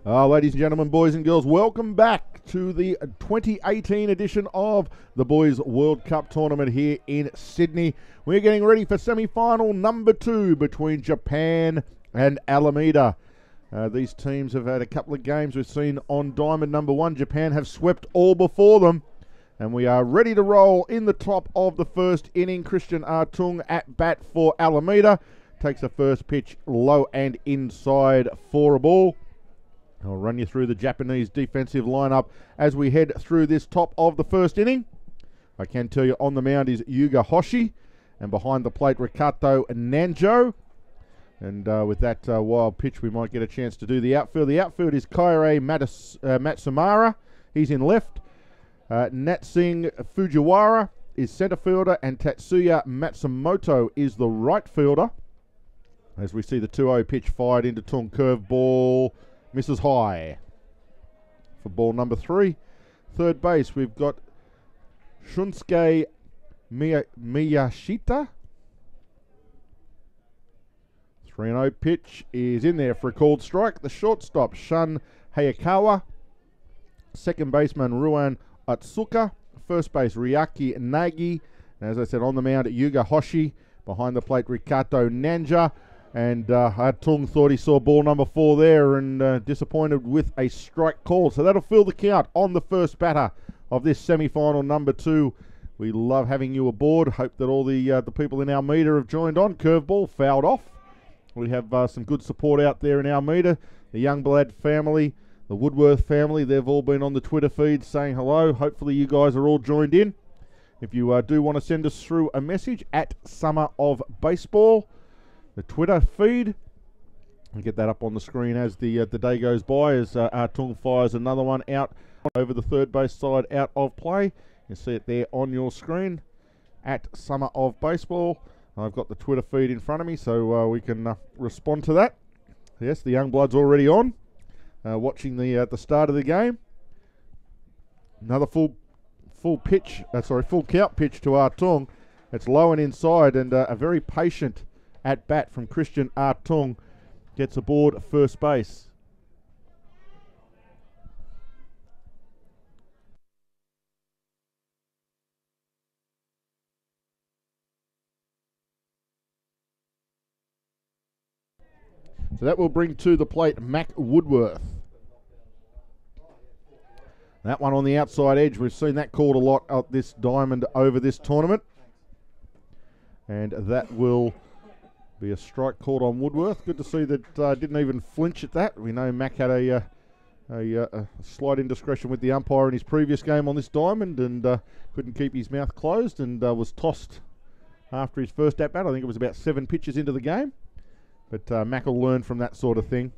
Ladies and gentlemen, boys and girls, welcome back to the 2018 edition of the Boys World Cup Tournament here in Sydney. We're getting ready for semi-final number 2 between Japan and Alameda. These teams have had a couple of games we've seen on Diamond number 1. Japan have swept all before them. And we are ready to roll in the top of the first inning. Christian Artung at bat for Alameda. Takes the first pitch low and inside for a ball. I'll run you through the Japanese defensive lineup as we head through this top of the first inning. I can tell you on the mound is Yuga Hoshi, and behind the plate Rikato Nanjo. And with that wild pitch, we might get a chance to do the outfield. The outfield is Kaire Matsumara. He's in left. Natsing Fujiwara is centre fielder, and Tatsuya Matsumoto is the right fielder. As we see the 2-0 pitch fired into Tung, curve ball. Misses high for ball number 3. Third base, we've got Shunsuke Miyashita. 3-0 pitch is in there for a called strike. The shortstop, Shun Hayakawa. Second baseman, Ruan Atsuka. First base, Ryaki Nagi. And as I said, on the mound, Yuga Hoshi. Behind the plate, Rikato Nanja. And Artung thought he saw ball number 4 there and disappointed with a strike call. So that'll fill the count on the first batter of this semi-final number 2. We love having you aboard. Hope that all the people in Alameda have joined on. Curveball fouled off. We have some good support out there in Alameda. The Youngblood family, the Woodworth family, they've all been on the Twitter feed saying hello. Hopefully you guys are all joined in. If you do want to send us through a message at Summer of Baseball, the Twitter feed. We'll get that up on the screen as the day goes by, as Artung fires another one out over the third base side out of play. You see it there on your screen at Summer of Baseball. I've got the Twitter feed in front of me, so we can respond to that. Yes, the Youngblood's already on, watching the start of the game. Another full count pitch to Artung. It's low and inside, and a very patient at bat from Christian Artung gets aboard first base. So that will bring to the plate Mac Woodworth. That one on the outside edge. We've seen that called a lot at this diamond over this tournament. And that will be a strike called on Woodworth. Good to see that didn't even flinch at that. We know Mac had a slight indiscretion with the umpire in his previous game on this diamond and couldn't keep his mouth closed and was tossed after his first at-bat. I think it was about 7 pitches into the game. But Mac will learn from that sort of thing.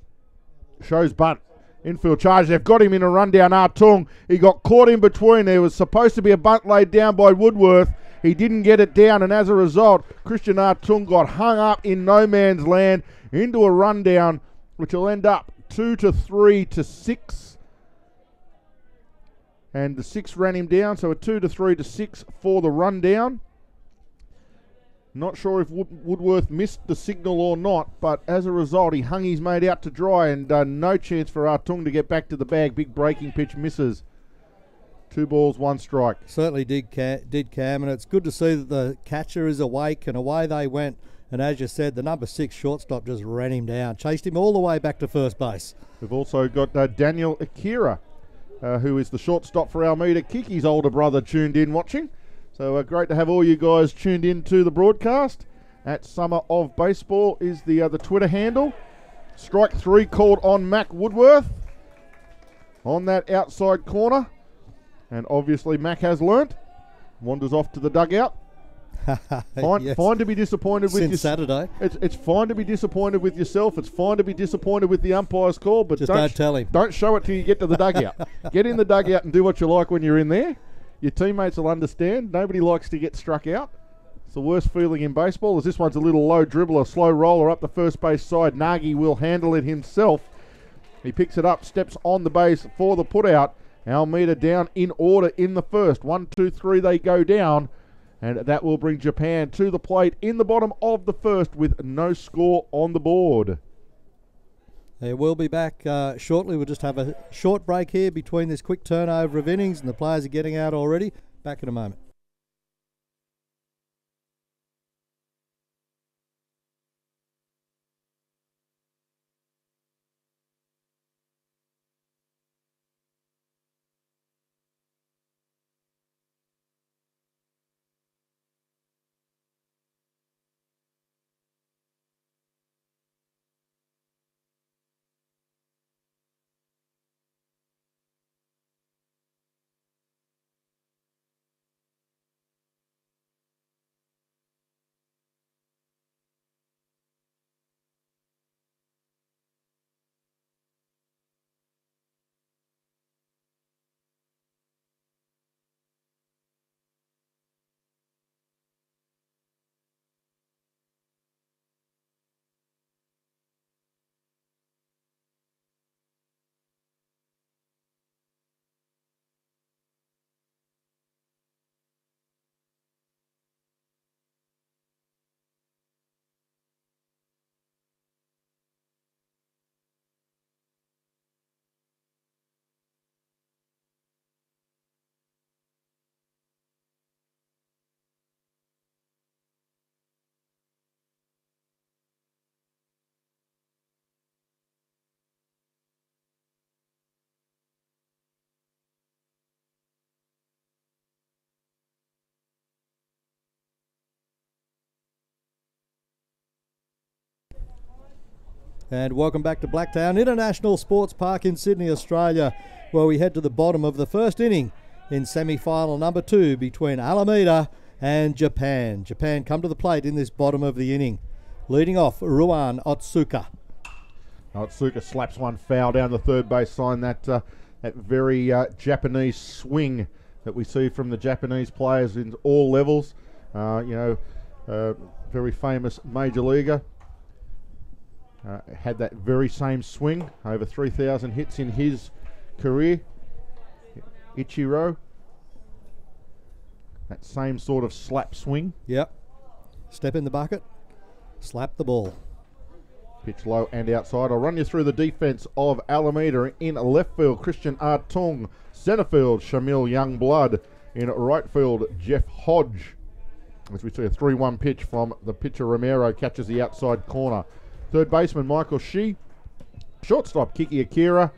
Shows bunt. Infield charge. They've got him in a rundown. Artung. He got caught in between. There was supposed to be a bunt laid down by Woodworth. He didn't get it down, and as a result, Christian Artung got hung up in no man's land into a rundown, which will end up 2-3-6. And the 6 ran him down, so a 2-3-6 for the rundown. Not sure if Woodworth missed the signal or not, but as a result, he hung his mate out to dry, and no chance for Artung to get back to the bag. Big breaking pitch misses. 2 balls, 1 strike. Certainly did Cam, and it's good to see that the catcher is awake, and away they went. And as you said, the number 6 shortstop just ran him down, chased him all the way back to first base. We've also got Daniel Akira, who is the shortstop for Alameda. Kiki's older brother tuned in watching. So great to have all you guys tuned in to the broadcast. At Summer of Baseball is the Twitter handle. Strike 3 called on Mac Woodworth on that outside corner. And obviously Mac has learnt. Wanders off to the dugout. Yes. Fine to be disappointed with Since Saturday. It's fine to be disappointed with yourself. It's fine to be disappointed with the umpire's call, but Just don't tell him. Don't show it till you get to the dugout. Get in the dugout and do what you like when you're in there. Your teammates will understand. Nobody likes to get struck out. It's the worst feeling in baseball, as this one's a little low dribbler, slow roller up the first base side. Nagy will handle it himself. He picks it up, steps on the base for the putout. Alameda down in order in the first. 1, 2, 3, they go down. And that will bring Japan to the plate in the bottom of the first with no score on the board. We'll be back shortly. We'll just have a short break here between this quick turnover of innings, and the players are getting out already. Back in a moment. And welcome back to Blacktown International Sports Park in Sydney, Australia, where we head to the bottom of the first inning in semi-final number 2 between Alameda and Japan. Japan come to the plate in this bottom of the inning. Leading off, Ruan Otsuka. Otsuka slaps one foul down the third base line. That very Japanese swing that we see from the Japanese players in all levels. Very famous major leaguer. Had that very same swing, over 3,000 hits in his career. Ichiro, that same sort of slap swing. Yep. Step in the bucket, slap the ball. Pitch low and outside. I'll run you through the defense of Alameda. In left field, Christian Artung. Centre field, Shamil Youngblood. In right field, Jeff Hodge. As we see a 3-1 pitch from the pitcher Romero, catches the outside corner. Third baseman, Michael Shee. Shortstop, Kiki Akira.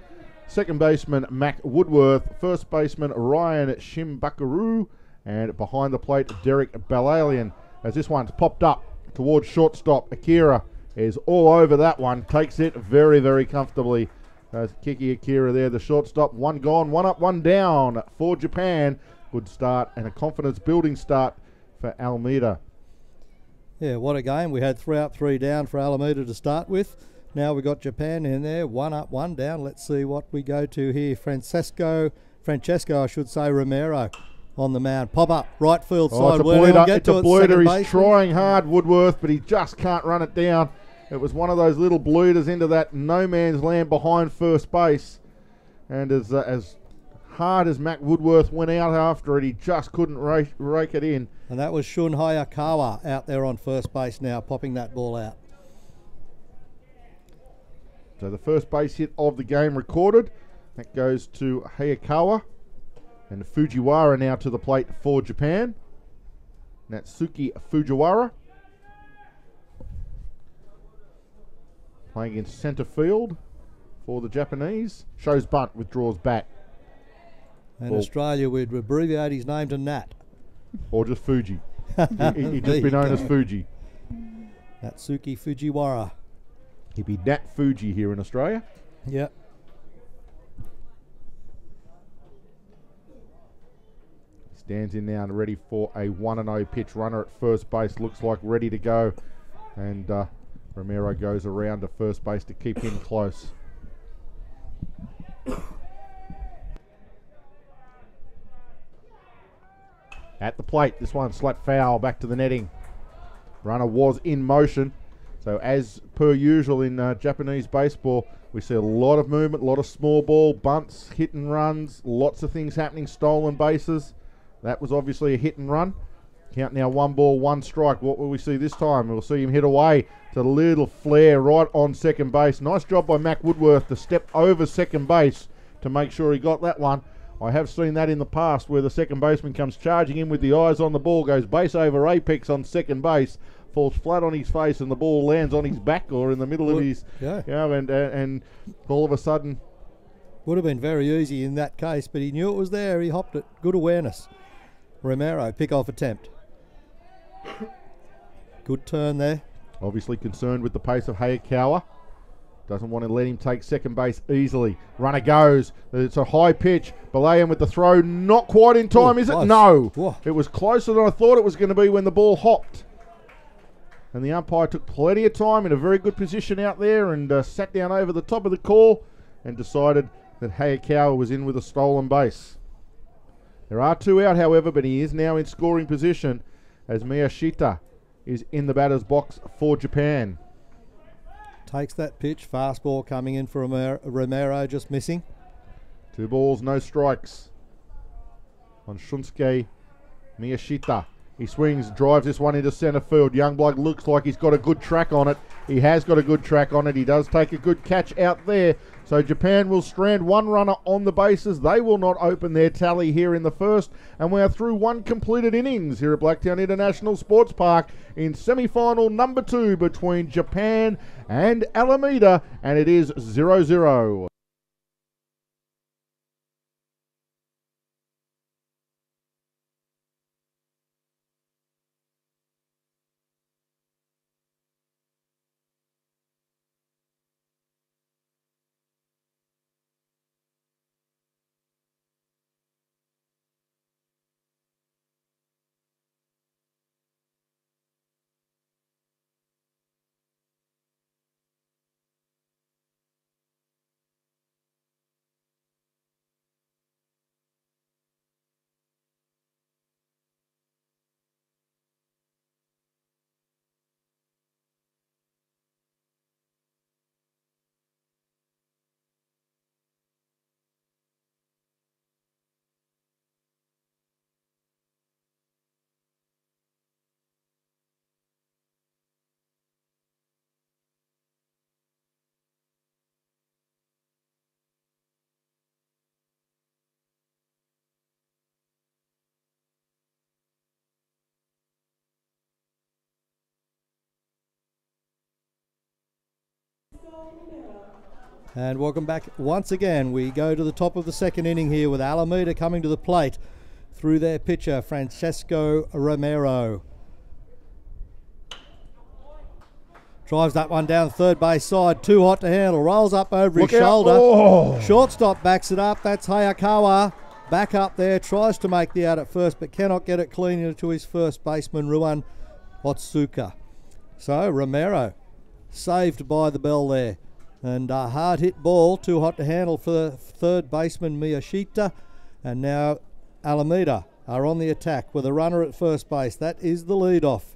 Second baseman, Mac Woodworth. First baseman, Ryan Shimbakaru. And behind the plate, Derek Balalian. As this one's popped up towards shortstop, Akira is all over that one. Takes it very, very comfortably. Kiki Akira there, the shortstop. One gone, one up, one down for Japan. Good start and a confidence-building start for Alameda. Yeah, what a game. We had 3 up, 3 down for Alameda to start with. Now we've got Japan in there, 1 up, 1 down. Let's see what we go to here. Francesco, Romero on the mound. Pop up, right field side. It's a bleeder. He's trying hard, Woodworth, but he just can't run it down. It was one of those little bleeders into that no man's land behind first base. And as hard as Mac Woodworth went out after it, he just couldn't rake it in. And that was Shun Hayakawa out there on first base now, popping that ball out. So the first base hit of the game recorded. That goes to Hayakawa. And Fujiwara now to the plate for Japan. Natsuki Fujiwara. Playing in centre field for the Japanese. Shows bunt, withdraws bat. In Australia, we'd abbreviate his name to Nat. Or just Fuji. He'd just be known as Fuji. Natsuki Fujiwara. He'd be Nat Fuji here in Australia. Yep. Stands in now and ready for a 1-0 pitch. Runner at first base looks like ready to go. And Romero goes around to first base to keep him close. At the plate, this one slapped foul back to the netting. Runner was in motion. So as per usual in Japanese baseball, we see a lot of movement, a lot of small ball, bunts, hit and runs, lots of things happening, stolen bases. That was obviously a hit and run. Count now 1 ball, 1 strike. What will we see this time? We'll see him hit away to the little flare right on second base. Nice job by Mac Woodworth to step over second base to make sure he got that one. I have seen that in the past where the second baseman comes charging in with the eyes on the ball, goes base over apex on second base, falls flat on his face, and the ball lands on his back or in the middle of his, and all of a sudden. Would have been very easy in that case, but he knew it was there. He hopped it. Good awareness. Romero, pick-off attempt. Good turn there. Obviously concerned with the pace of Hayakawa. Doesn't want to let him take second base easily. Runner goes. It's a high pitch. Balayan with the throw. Not quite in time, is it? No. Whoa. It was closer than I thought it was going to be when the ball hopped. And the umpire took plenty of time in a very good position out there and sat down over the top of the call and decided that Hayakawa was in with a stolen base. There are 2 out, however, but he is now in scoring position as Miyashita is in the batter's box for Japan. Takes that pitch. Fastball coming in for Romero, just missing. 2 balls, no strikes on Shunsuke Miyashita. He swings, drives this one into centre field. Youngblood looks like he's got a good track on it. He has got a good track on it. He does take a good catch out there. So Japan will strand 1 runner on the bases. They will not open their tally here in the first. And we are through 1 completed innings here at Blacktown International Sports Park in semi-final number 2 between Japan and Alameda. And it is 0-0. And welcome back once again. We go to the top of the second inning here with Alameda coming to the plate through their pitcher, Francesco Romero. Drives that one down third base side, too hot to handle, rolls up over his shoulder. Oh. Shortstop backs it up, that's Hayakawa. Back up there, tries to make the out at first, but cannot get it clean into his first baseman, Ruan Otsuka. So Romero saved by the bell there. And a hard hit ball, too hot to handle for third baseman Miyashita. And now Alameda are on the attack with a runner at first base. That is the lead-off.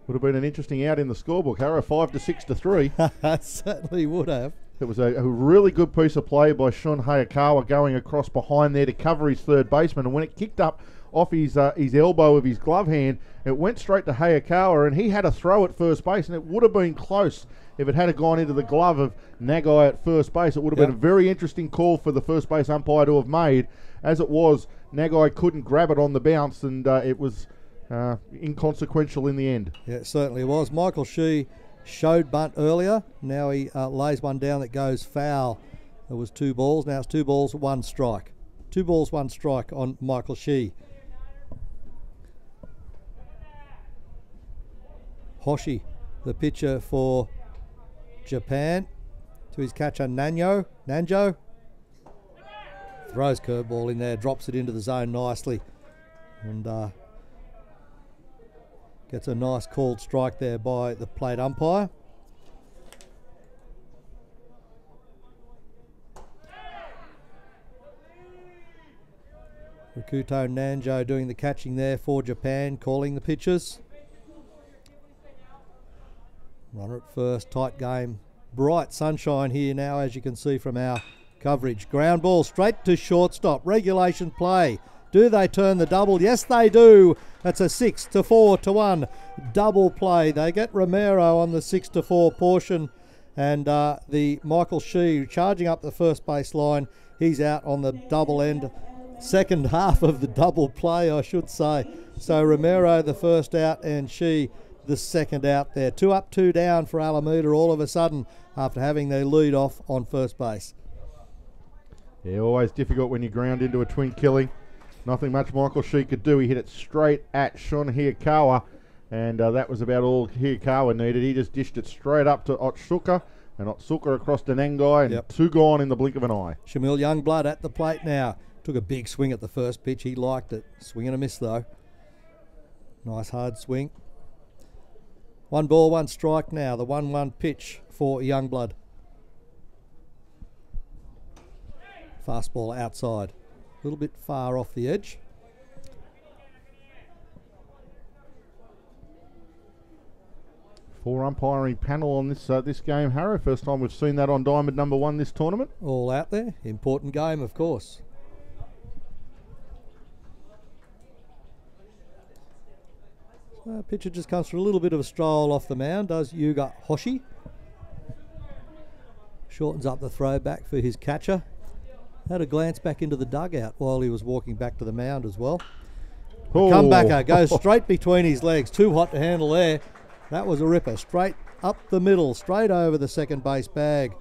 Would have been an interesting out in the scorebook, Harrow, 5-6-3. Certainly would have. It was a really good piece of play by Shun Hayakawa going across behind there to cover his third baseman. And when it kicked up off his elbow of his glove hand, it went straight to Hayakawa, and he had a throw at first base, and it would have been close if it had gone into the glove of Nagai at first base. It would have been a very interesting call for the first base umpire to have made. As it was, Nagai couldn't grab it on the bounce, and it was inconsequential in the end. Yeah, it certainly was. Michael Shee showed bunt earlier. Now he lays one down that goes foul. It was 2 balls. Now it's 2 balls, 1 strike. 2 balls, 1 strike on Michael Shee. Hoshi, the pitcher for Japan, to his catcher Nanjo. Throws curveball in there, drops it into the zone nicely, and gets a nice called strike there by the plate umpire. Rikuto Nanjo doing the catching there for Japan, calling the pitches. Runner at first, tight game. Bright sunshine here now, as you can see from our coverage. Ground ball straight to shortstop. Regulation play. Do they turn the double? Yes, they do. That's a 6-4-1 double play. They get Romero on the 6-4 portion, and the Michael Shee charging up the first base line. He's out on the double end. Second half of the double play, I should say. So Romero the first out and Shee the second out there. 2 up, 2 down for Alameda all of a sudden after having their lead off on first base. Yeah, always difficult when you ground into a twin killing. Nothing much Michael Shee could do. He hit it straight at Shun Hiyakawa, and that was about all Hiyakawa needed. He just dished it straight up to Otsuka, and Otsuka across to Nangai, and 2 gone in the blink of an eye. Shamil Youngblood at the plate now. Took a big swing at the first pitch. He liked it. Swing and a miss, though. Nice hard swing. 1 ball, 1 strike now. The 1-1 pitch for Youngblood. Fastball outside. A little bit far off the edge. Four umpiring panel on this game, Harrow. First time we've seen that on Diamond number 1 this tournament. All out there. Important game, of course. Pitcher just comes for a little bit of a stroll off the mound, does Yuga Hoshi. Shortens up the throwback for his catcher. Had a glance back into the dugout while he was walking back to the mound as well. Comebacker goes straight between his legs. Too hot to handle there. That was a ripper. Straight up the middle, straight over the second base bag,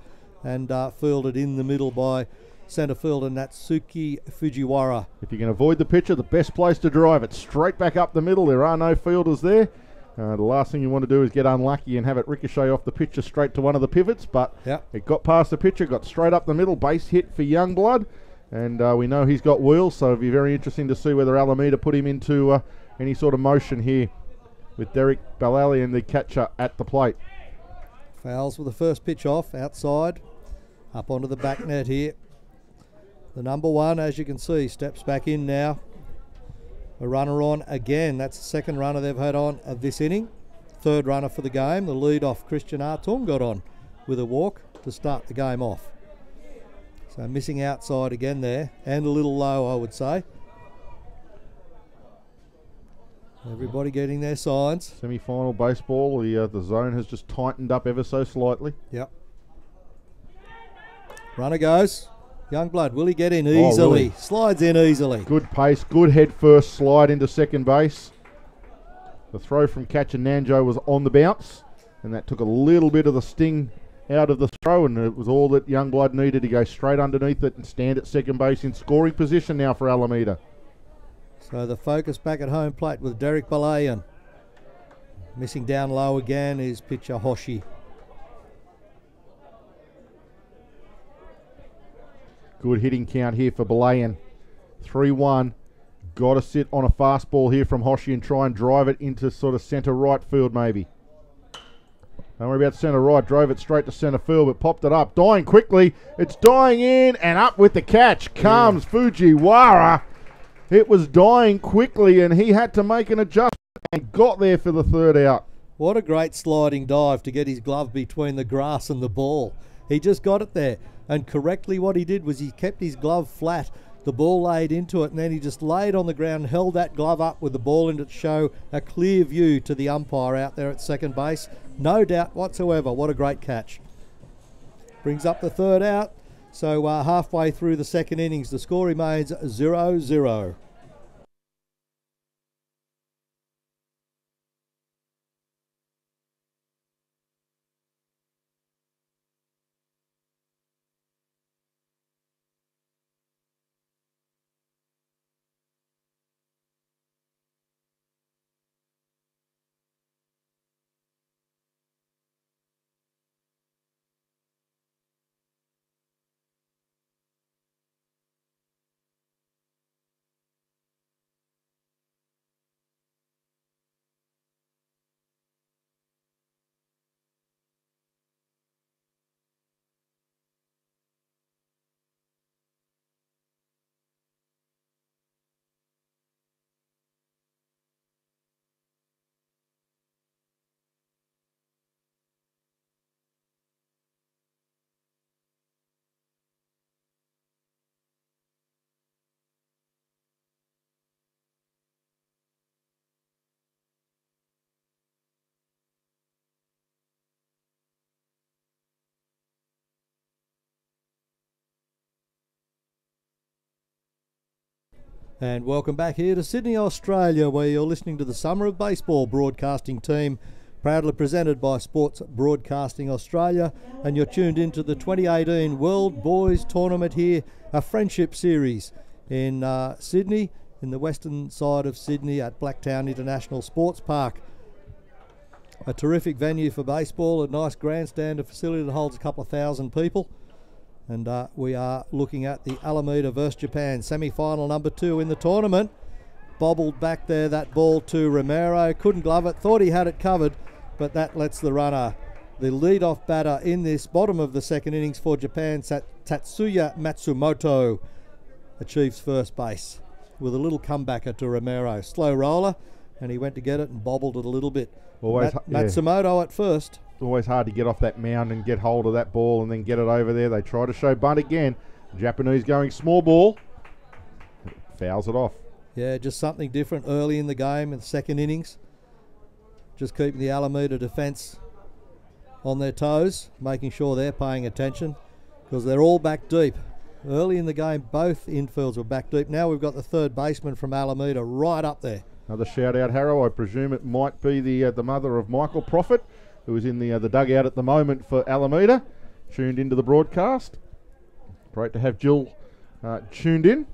and fielded in the middle by centre fielder Natsuki Fujiwara. If you can avoid the pitcher, the best place to drive it. Straight back up the middle. There are no fielders there. The last thing you want to do is get unlucky and have it ricochet off the pitcher straight to one of the pivots, but it got past the pitcher, got straight up the middle. Base hit for Youngblood, and we know he's got wheels, so it'll be very interesting to see whether Alameda put him into any sort of motion here with Derek Balali and the catcher at the plate. Fouls with the first pitch off, outside, up onto the back net here. The number 1, as you can see, steps back in now. A runner on again. That's the second runner they've had on this inning. Third runner for the game. The lead-off Christian Artung got on with a walk to start the game off. So missing outside again there, and a little low, I would say. Everybody getting their signs. Semi-final baseball. The zone has just tightened up ever so slightly. Yep. Runner goes. Youngblood, will he get in easily? Really? Slides in easily. Good pace, good head first slide into second base. The throw from catcher Nanjo was on the bounce, and that took a little bit of the sting out of the throw, and it was all that Youngblood needed to go straight underneath it and stand at second base in scoring position now for Alameda. So the focus back at home plate with Derek Balayan. Missing down low again is pitcher Hoshi. Good hitting count here for Balayan. 3-1. Got to sit on a fastball here from Hoshi and try and drive it into sort of centre right field maybe. Don't worry about centre right. Drove it straight to centre field, but popped it up. Dying quickly. It's dying in, and up with the catch comes Fujiwara. It was dying quickly, and he had to make an adjustment and got there for the third out. What a great sliding dive to get his glove between the grass and the ball. He just got it there. And correctly what he did was he kept his glove flat. The ball laid into it, and then he just laid on the ground and held that glove up with the ball in it to show a clear view to the umpire out there at second base. No doubt whatsoever. What a great catch. Brings up the third out. So halfway through the second innings, the score remains 0-0. And welcome back here to Sydney, Australia, where you're listening to the Summer of Baseball broadcasting team, proudly presented by Sports Broadcasting Australia, and you're tuned into the 2018 World Boys Tournament here, a friendship series in Sydney, in the western side of Sydney at Blacktown International Sports Park. A terrific venue for baseball, a nice grandstand, a facility that holds a couple of thousand people. And we are looking at the Alameda versus Japan semi-final number 2 in the tournament. Bobbled back there, that ball to Romero. Couldn't glove it, thought he had it covered, but that lets the runner, the lead-off batter in this bottom of the second innings for Japan, Tatsuya Matsumoto, achieves first base with a little comebacker to Romero. Slow roller, and he went to get it and bobbled it a little bit. Matsumoto at first. It's always hard to get off that mound and get hold of that ball and then get it over there. They try to show bunt again. Japanese going small ball. Fouls it off. Yeah, just something different early in the game in the second innings. Just keeping the Alameda defence on their toes, making sure they're paying attention because they're all back deep. Early in the game, both infields were back deep. Now we've got the third baseman from Alameda right up there. Another shout-out, Harrow. I presume it might be the mother of Michael Prophet, who is in the dugout at the moment for Alameda, tuned into the broadcast. Great to have Jill tuned in.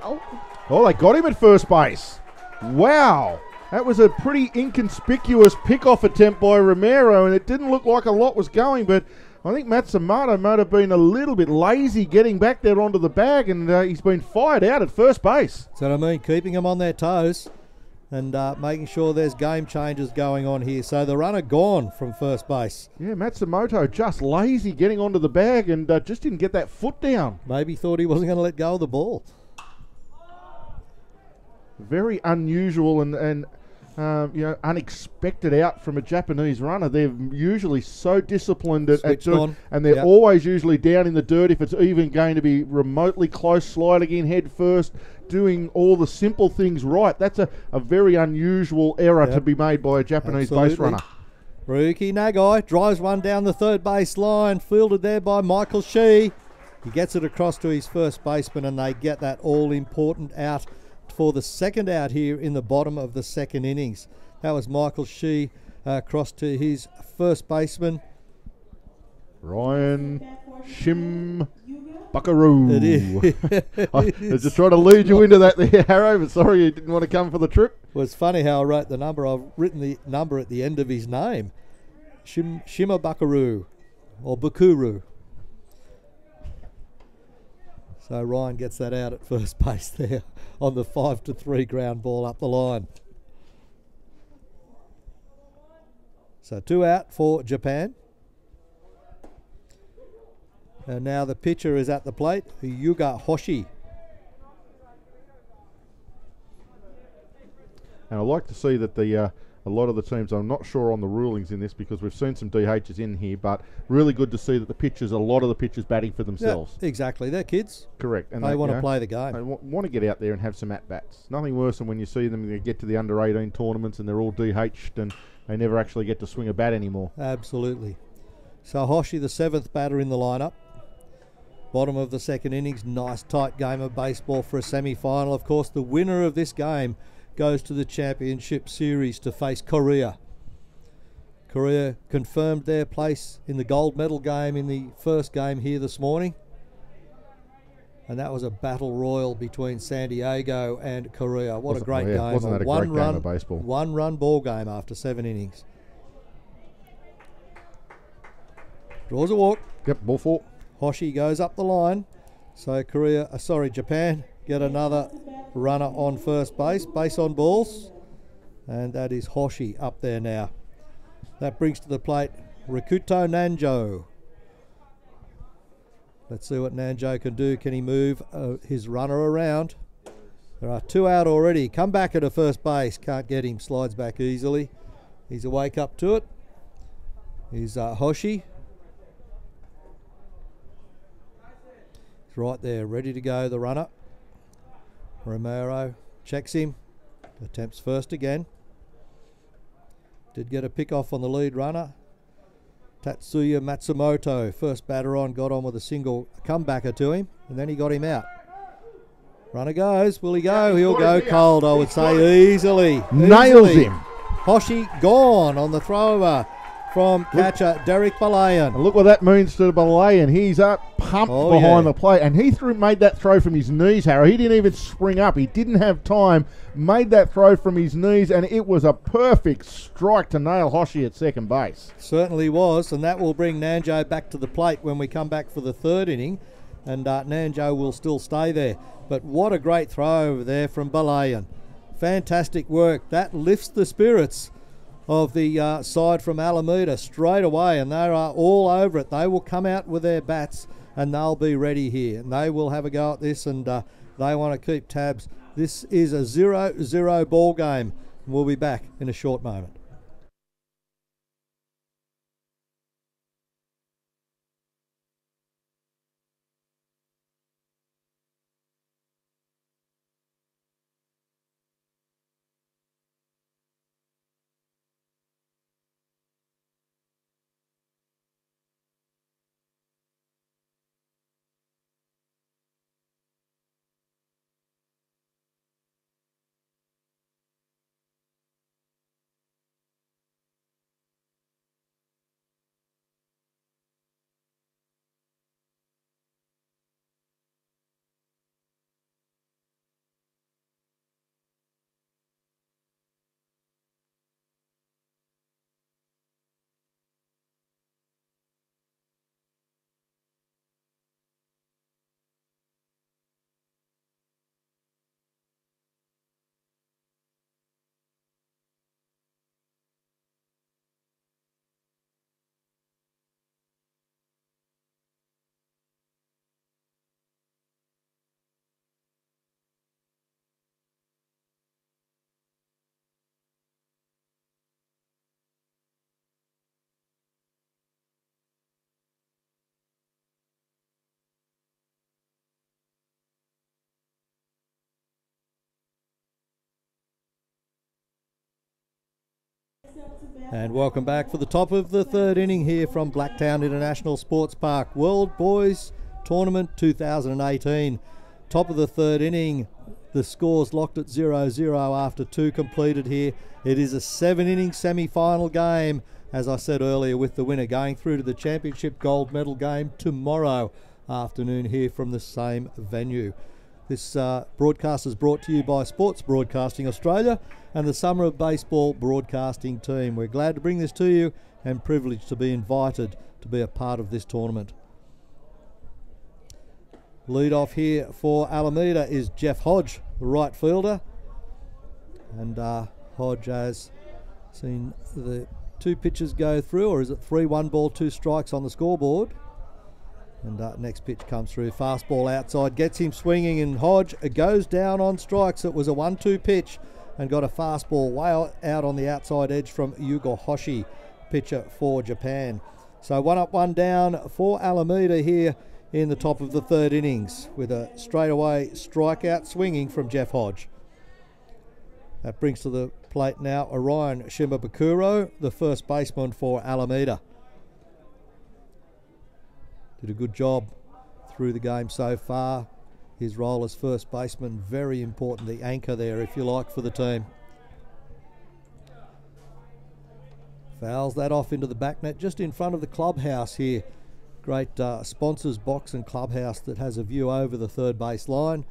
Oh, they got him at first base. Wow. That was a pretty inconspicuous pick-off attempt by Romero, and it didn't look like a lot was going, but I think Matsumoto might have been a little bit lazy getting back there onto the bag, and he's been fired out at first base. That's what I mean, keeping them on their toes and making sure there's game changes going on here. So the runner gone from first base. Yeah, Matsumoto just lazy getting onto the bag and just didn't get that foot down. Maybe thought he wasn't going to let go of the ball. Very unusual and unexpected out from a Japanese runner. They're usually so disciplined at doing, and they're always usually down in the dirt if it's even going to be remotely close, sliding in head first, doing all the simple things right. That's a very unusual error to be made by a Japanese base runner. Ryuki Nagai drives one down the third base line, fielded there by Michael Shee. He gets it across to his first baseman, and they get that all-important out for the second out here in the bottom of the second innings. That was Michael Shee across to his first baseman, Ryan Buckaroo. It is. I was just trying to lead you into that there, Harrow, but sorry you didn't want to come for the trip. Well, it's funny how I wrote the number. I've written the number at the end of his name. Shima Buckaroo, or Bukuru. So Ryan gets that out at first base there on the 5-3 ground ball up the line. So 2 out for Japan. And now the pitcher is at the plate, Yuga Hoshi. And I like to see that a lot of the teams, I'm not sure on the rulings in this because we've seen some DHs in here, but really good to see that a lot of the pitchers batting for themselves. Yeah, exactly. They're kids. Correct. And they want to play the game. They want to get out there and have some at-bats. Nothing worse than when you see them get to the under-18 tournaments and they're all DH'd and they never actually get to swing a bat anymore. Absolutely. So Hoshi, the 7th batter in the lineup. Bottom of the second innings. Nice tight game of baseball for a semi-final. Of course, the winner of this game goes to the championship series to face Korea. Korea confirmed their place in the gold medal game in the first game here this morning. And that was a battle royal between San Diego and Korea. What a great game. Wasn't that a great game of baseball? 1-run ball game after 7 innings. Draws a walk. Yep, ball 4. Hoshi goes up the line. So Japan get another runner on first base. Base on balls. And that is Hoshi up there now. That brings to the plate Rikuto Nanjo. Let's see what Nanjo can do. Can he move his runner around? There are 2 out already. Come back at a first base. Can't get him. Slides back easily. He's awake up to it. He's Hoshi. He's right there, ready to go, the runner. Romero checks him. Attempts first again. Did get a pick off on the lead runner. Tatsuya Matsumoto, first batter on, got on with a single comebacker to him, and then he got him out. Runner goes. Will he go? He'll go cold, I would say, easily. Nails him. Hoshi gone on the throw-over from catcher Derek Balayan. And look what that means to Balayan. He's up, pumped behind the plate, and he made that throw from his knees, Harry. He didn't even spring up. He didn't have time. Made that throw from his knees, and it was a perfect strike to nail Hoshi at second base. Certainly was, and that will bring Nanjo back to the plate when we come back for the third inning, and Nanjo will still stay there. But what a great throw over there from Balayan. Fantastic work. That lifts the spirits of the side from Alameda straight away, and they are all over it. They will come out with their bats and they'll be ready here, and they will have a go at this, and they want to keep tabs. This is a 0-0 ball game. We'll be back in a short moment. And welcome back for the top of the third inning here from Blacktown International Sports Park. World Boys Tournament 2018. Top of the third inning. The score's locked at 0-0 after 2 completed here. It is a 7-inning semi-final game, as I said earlier, with the winner going through to the championship gold medal game tomorrow afternoon here from the same venue. This broadcast is brought to you by Sports Broadcasting Australia and the Summer of Baseball broadcasting team. We're glad to bring this to you and privileged to be invited to be a part of this tournament. Lead off here for Alameda is Jeff Hodge, the right fielder. And Hodge has seen the 2 pitches go through, or is it 3 1 ball 2 strikes on the scoreboard? And next pitch comes through, fastball outside, gets him swinging, and Hodge goes down on strikes. It was a 1-2 pitch and got a fastball way out on the outside edge from Yugo Hoshi, pitcher for Japan. So 1 up, 1 down for Alameda here in the top of the third innings with a straightaway strikeout swinging from Jeff Hodge. That brings to the plate now Orion Shimbabukuro, the first baseman for Alameda. Did a good job through the game so far. His role as first baseman, very important, the anchor there, if you like, for the team. Fouls that off into the back net, just in front of the clubhouse here. Great sponsors box and clubhouse that has a view over the third base line.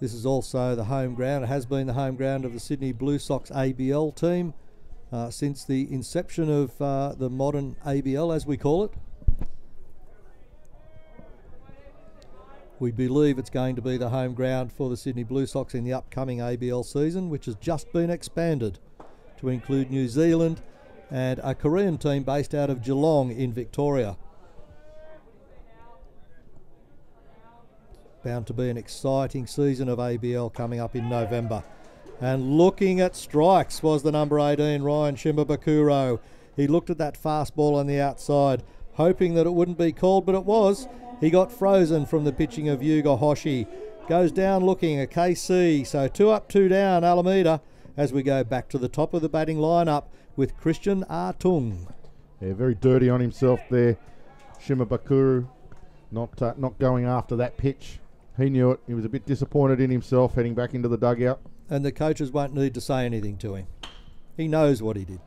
This is also the home ground. It has been the home ground of the Sydney Blue Sox ABL team since the inception of the modern ABL, as we call it. We believe it's going to be the home ground for the Sydney Blue Sox in the upcoming ABL season, which has just been expanded to include New Zealand and a Korean team based out of Geelong in Victoria. Bound to be an exciting season of ABL coming up in November. And looking at strikes was the number 18, Ryan Shimbabukuro. He looked at that fastball on the outside, hoping that it wouldn't be called, but it was. He got frozen from the pitching of Yugo Hoshi. Goes down looking, a KC. So 2 up, 2 down, Alameda, as we go back to the top of the batting lineup with Christian Artung. Yeah, very dirty on himself there, Shimbabukuro. not going after that pitch. He knew it. He was a bit disappointed in himself heading back into the dugout. And the coaches won't need to say anything to him. He knows what he did.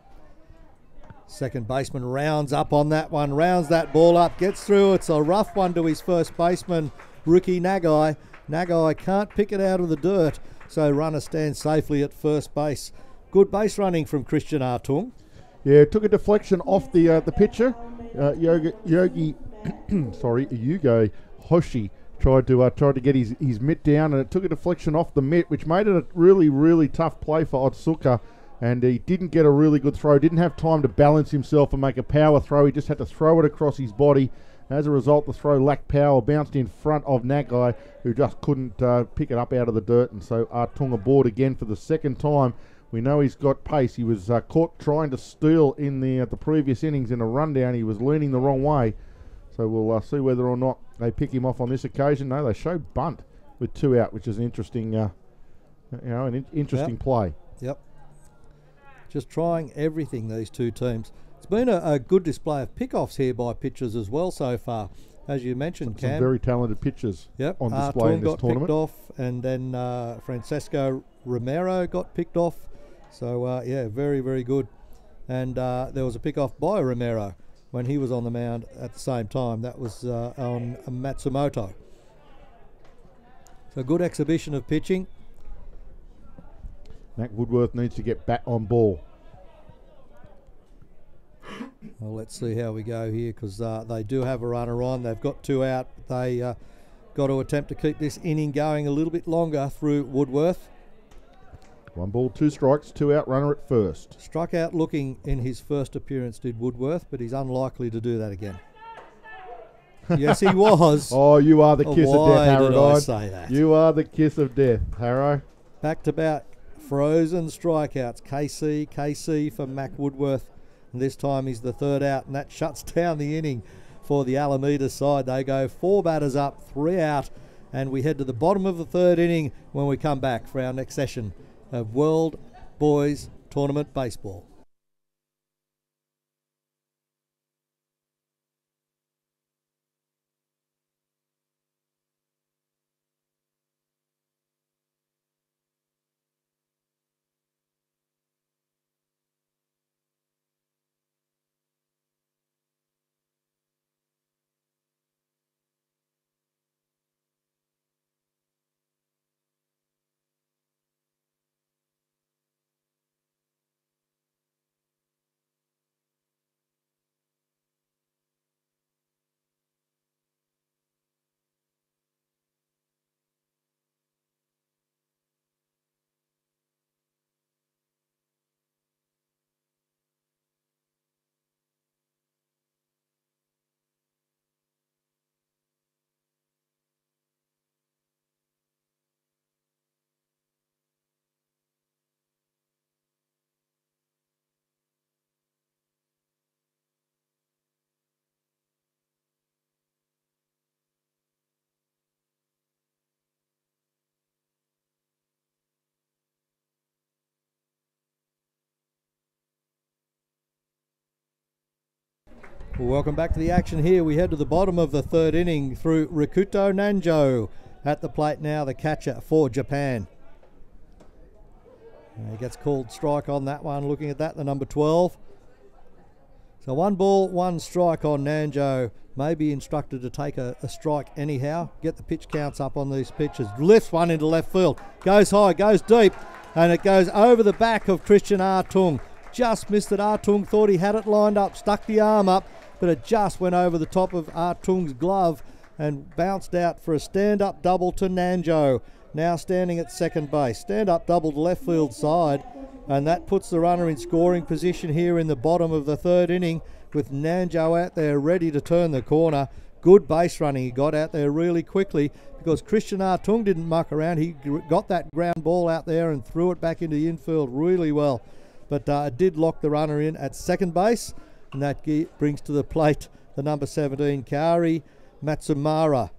Second baseman rounds up on that one, rounds that ball up, gets through. It's a rough one to his first baseman, rookie Nagai. Nagai can't pick it out of the dirt, so runner stands safely at first base. Good base running from Christian Artung. Yeah, took a deflection off the pitcher. Yugo Hoshi tried to get his mitt down, and it took a deflection off the mitt, which made it a really, really tough play for Otsuka. And he didn't get a really good throw, didn't have time to balance himself and make a power throw. He just had to throw it across his body. As a result, the throw lacked power, bounced in front of Nagai, who just couldn't pick it up out of the dirt. And so Artung aboard again for the second time. We know he's got pace. He was caught trying to steal in the previous innings in a rundown. He was leaning the wrong way. So we'll see whether or not they pick him off on this occasion. No, they show bunt with 2 out, which is an interesting, interesting play. Yep. Just trying everything, these two teams. It's been a good display of pickoffs here by pitchers as well so far. As you mentioned, Cam. Some very talented pitchers on display in this got tournament. Picked off, and then Francesco Romero got picked off. So, very, very good. And there was a pickoff by Romero when he was on the mound at the same time. That was on Matsumoto. So, good exhibition of pitching. Mac Woodworth needs to get back on ball. Well, let's see how we go here, because they do have a runner on. They've got 2 out. They got to attempt to keep this inning going a little bit longer through Woodworth. 1 ball, 2 strikes, 2 out, runner at first. Struck out looking in his first appearance, did Woodworth, but he's unlikely to do that again. Yes, he was. Oh, you are the kiss of death, Harrow. Why did I say that? You are the kiss of death, Harrow. Back-to-back frozen strikeouts. KC for Mac Woodworth. And this time he's the 3rd out, and that shuts down the inning for the Alameda side. They go 4 batters up, 3 out, and we head to the bottom of the 3rd inning when we come back for our next session of World Boys Tournament Baseball. Welcome back to the action here. We head to the bottom of the 3rd inning through Rikuto Nanjo at the plate now, the catcher for Japan. He gets called strike on that one. Looking at that, the number 12. So 1 ball, 1 strike on Nanjo. May be instructed to take a strike anyhow. Get the pitch counts up on these pitches. Lifts one into left field. Goes high, goes deep, and it goes over the back of Christian Artung. Just missed it. Artung thought he had it lined up, stuck the arm up, but it just went over the top of Artung's glove and bounced out for a stand-up double to Nanjo. Now standing at second base. Stand-up double to left field side, and that puts the runner in scoring position here in the bottom of the 3rd inning with Nanjo out there ready to turn the corner. Good base running. He got out there really quickly because Christian Artung didn't muck around. He got that ground ball out there and threw it back into the infield really well. But it did lock the runner in at second base, and that brings to the plate the number 17, Kaori Matsumura.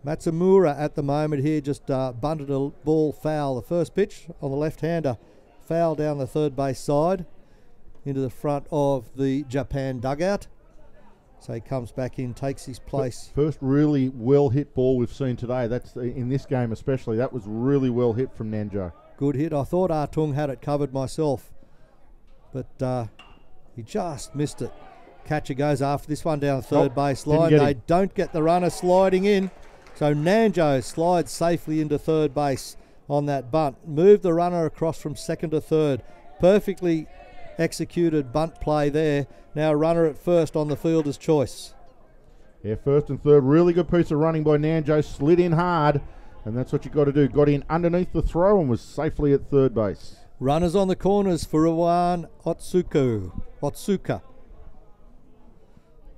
Matsumura at the moment here just bunted a ball foul. The first pitch on the left-hander, foul down the 3rd base side into the front of the Japan dugout. So he comes back in, takes his place. First really well hit ball we've seen today. That's in this game especially. That was really well hit from Nanjo. Good hit. I thought Artung had it covered myself, but he just missed it. Catcher goes after this one down the third base line. They don't get the runner sliding in. So Nanjo slides safely into third base on that bunt. Moved the runner across from second to third. Perfectly executed bunt play there. Now runner at first on the fielder's choice. Yeah, first and third. Really good piece of running by Nanjo. Slid in hard, and that's what you got to do. Got in underneath the throw and was safely at third base. Runners on the corners for Ruan Otsuka.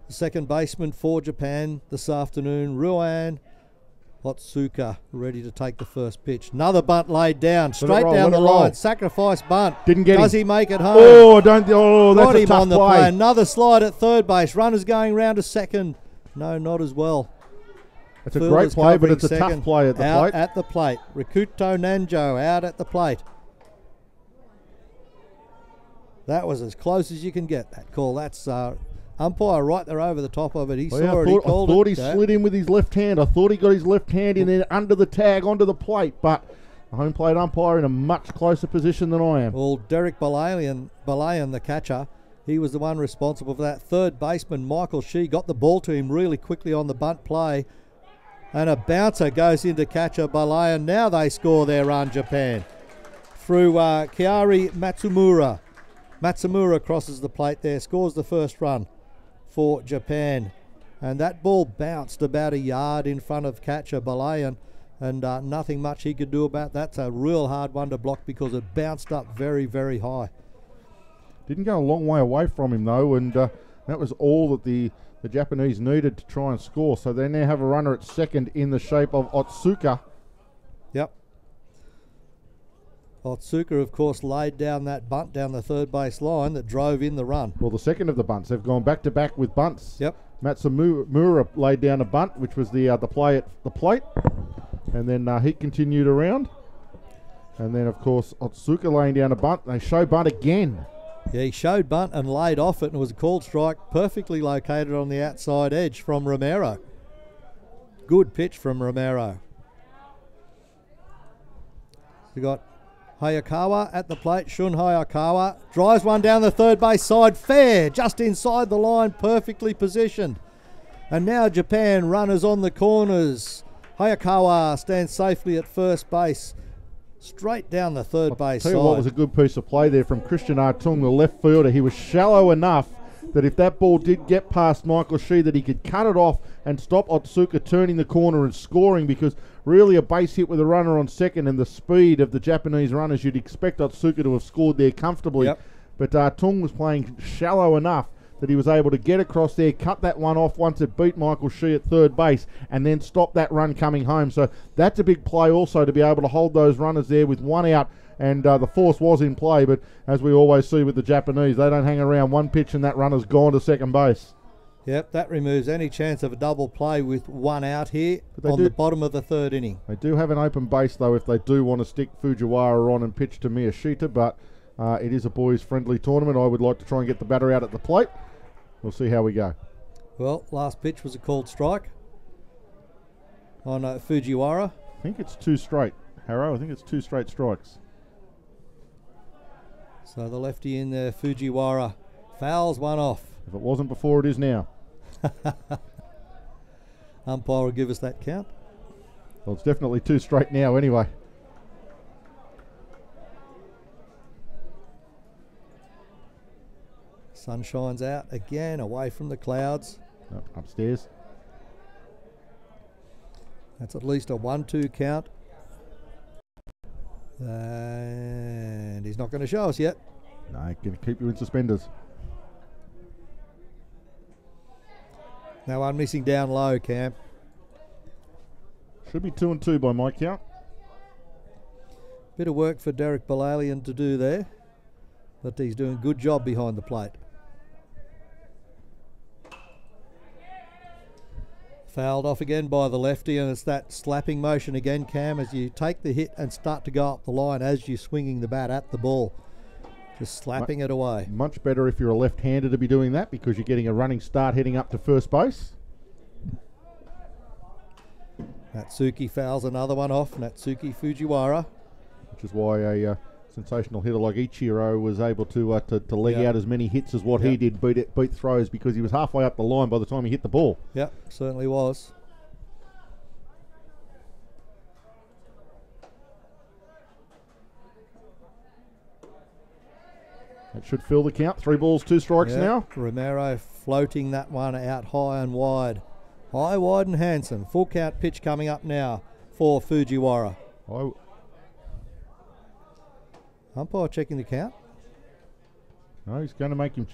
The second baseman for Japan this afternoon, Ruan Otsuka, ready to take the first pitch. Another bunt laid down, straight down the line. Sacrifice bunt. Didn't get him. Does he make it home? Oh, don't. Oh, that's a tough on the play. play. Another slide at third base. Runners going round to second. No, not as well. It's a great play, but it's a tough play at the out plate. At the plate. Rikuto Nanjo out at the plate. That was as close as you can get, that call. That's umpire right there over the top of it. He saw it. He called it. I thought he slid in with his left hand. I thought he got his left hand in there under the tag onto the plate, but the home plate umpire in a much closer position than I am. Well, Derek Balayan, the catcher, he was the one responsible for that. Third baseman Michael Shee got the ball to him really quickly on the bunt play, and a bouncer goes into catcher Balayan. Now they score their run, Japan, through Kiari Matsumura. Matsumura crosses the plate there, scores the first run for Japan. And that ball bounced about a yard in front of catcher Balayan, and nothing much he could do about that. That's a real hard one to block because it bounced up very, very high. Didn't go a long way away from him though, and that was all that the Japanese needed to try and score. So they now have a runner at second in the shape of Otsuka. Yep. Otsuka, of course, laid down that bunt down the third base line that drove in the run. Well, the second of the bunts. They've gone back to back with bunts. Yep. Matsumura laid down a bunt, which was the play at the plate. And then he continued around. And then, of course, Otsuka laying down a bunt. They show bunt again. Yeah, he showed bunt and laid off it, and it was a called strike, perfectly located on the outside edge from Romero. Good pitch from Romero. We got Hayakawa at the plate. Shun Hayakawa drives one down the third base side, fair, just inside the line, perfectly positioned. And now Japan runners on the corners. Hayakawa stands safely at first base, straight down the third base side. What was a good piece of play there from Christian Artung, the left fielder. He was shallow enough that if that ball did get past Michael Shee, that he could cut it off and stop Otsuka turning the corner and scoring, because really a base hit with a runner on second and the speed of the Japanese runners, you'd expect Otsuka to have scored there comfortably. Yep. But Artung was playing shallow enough that he was able to get across there, cut that one off once it beat Michael Shee at third base, and then stop that run coming home. So that's a big play also, to be able to hold those runners there with one out. And the force was in play, but as we always see with the Japanese, they don't hang around. One pitch and that runner's gone to second base. Yep, that removes any chance of a double play with one out here on the bottom of the third inning. They do have an open base, though, if they do want to stick Fujiwara on and pitch to Miyashita, but it is a boys-friendly tournament. I would like to try and get the batter out at the plate. We'll see how we go. Well, last pitch was a called strike on Fujiwara. I think it's two straight, Harrow. I think it's two straight strikes. So the lefty in there, Fujiwara, fouls one off. If it wasn't before, it is now. Umpire will give us that count. Well, it's definitely two straight now anyway. Sun shines out again, away from the clouds. Oh, upstairs. That's at least a 1-2 count. And he's not going to show us yet. No, going to keep you in suspenders. Now one missing down low, Cam. Should be 2-2 by my count. Bit of work for Derek Balalian to do there, but he's doing a good job behind the plate. Fouled off again by the lefty, and it's that slapping motion again, Cam, as you take the hit and start to go up the line as you're swinging the bat at the ball. Just slapping it away. Much better if you're a left-hander to be doing that because you're getting a running start heading up to first base. Natsuki fouls another one off. Natsuki Fujiwara. Which is why a sensational hitter like Ichiro was able to leg out as many hits as what he did, beat throws, because he was halfway up the line by the time he hit the ball. Yep, certainly was. That should fill the count. 3 balls, 2 strikes now. Romero floating that one out high and wide. High, wide and handsome. Full count pitch coming up now for Fujiwara. Umpire checking the count. No, he's going to make him...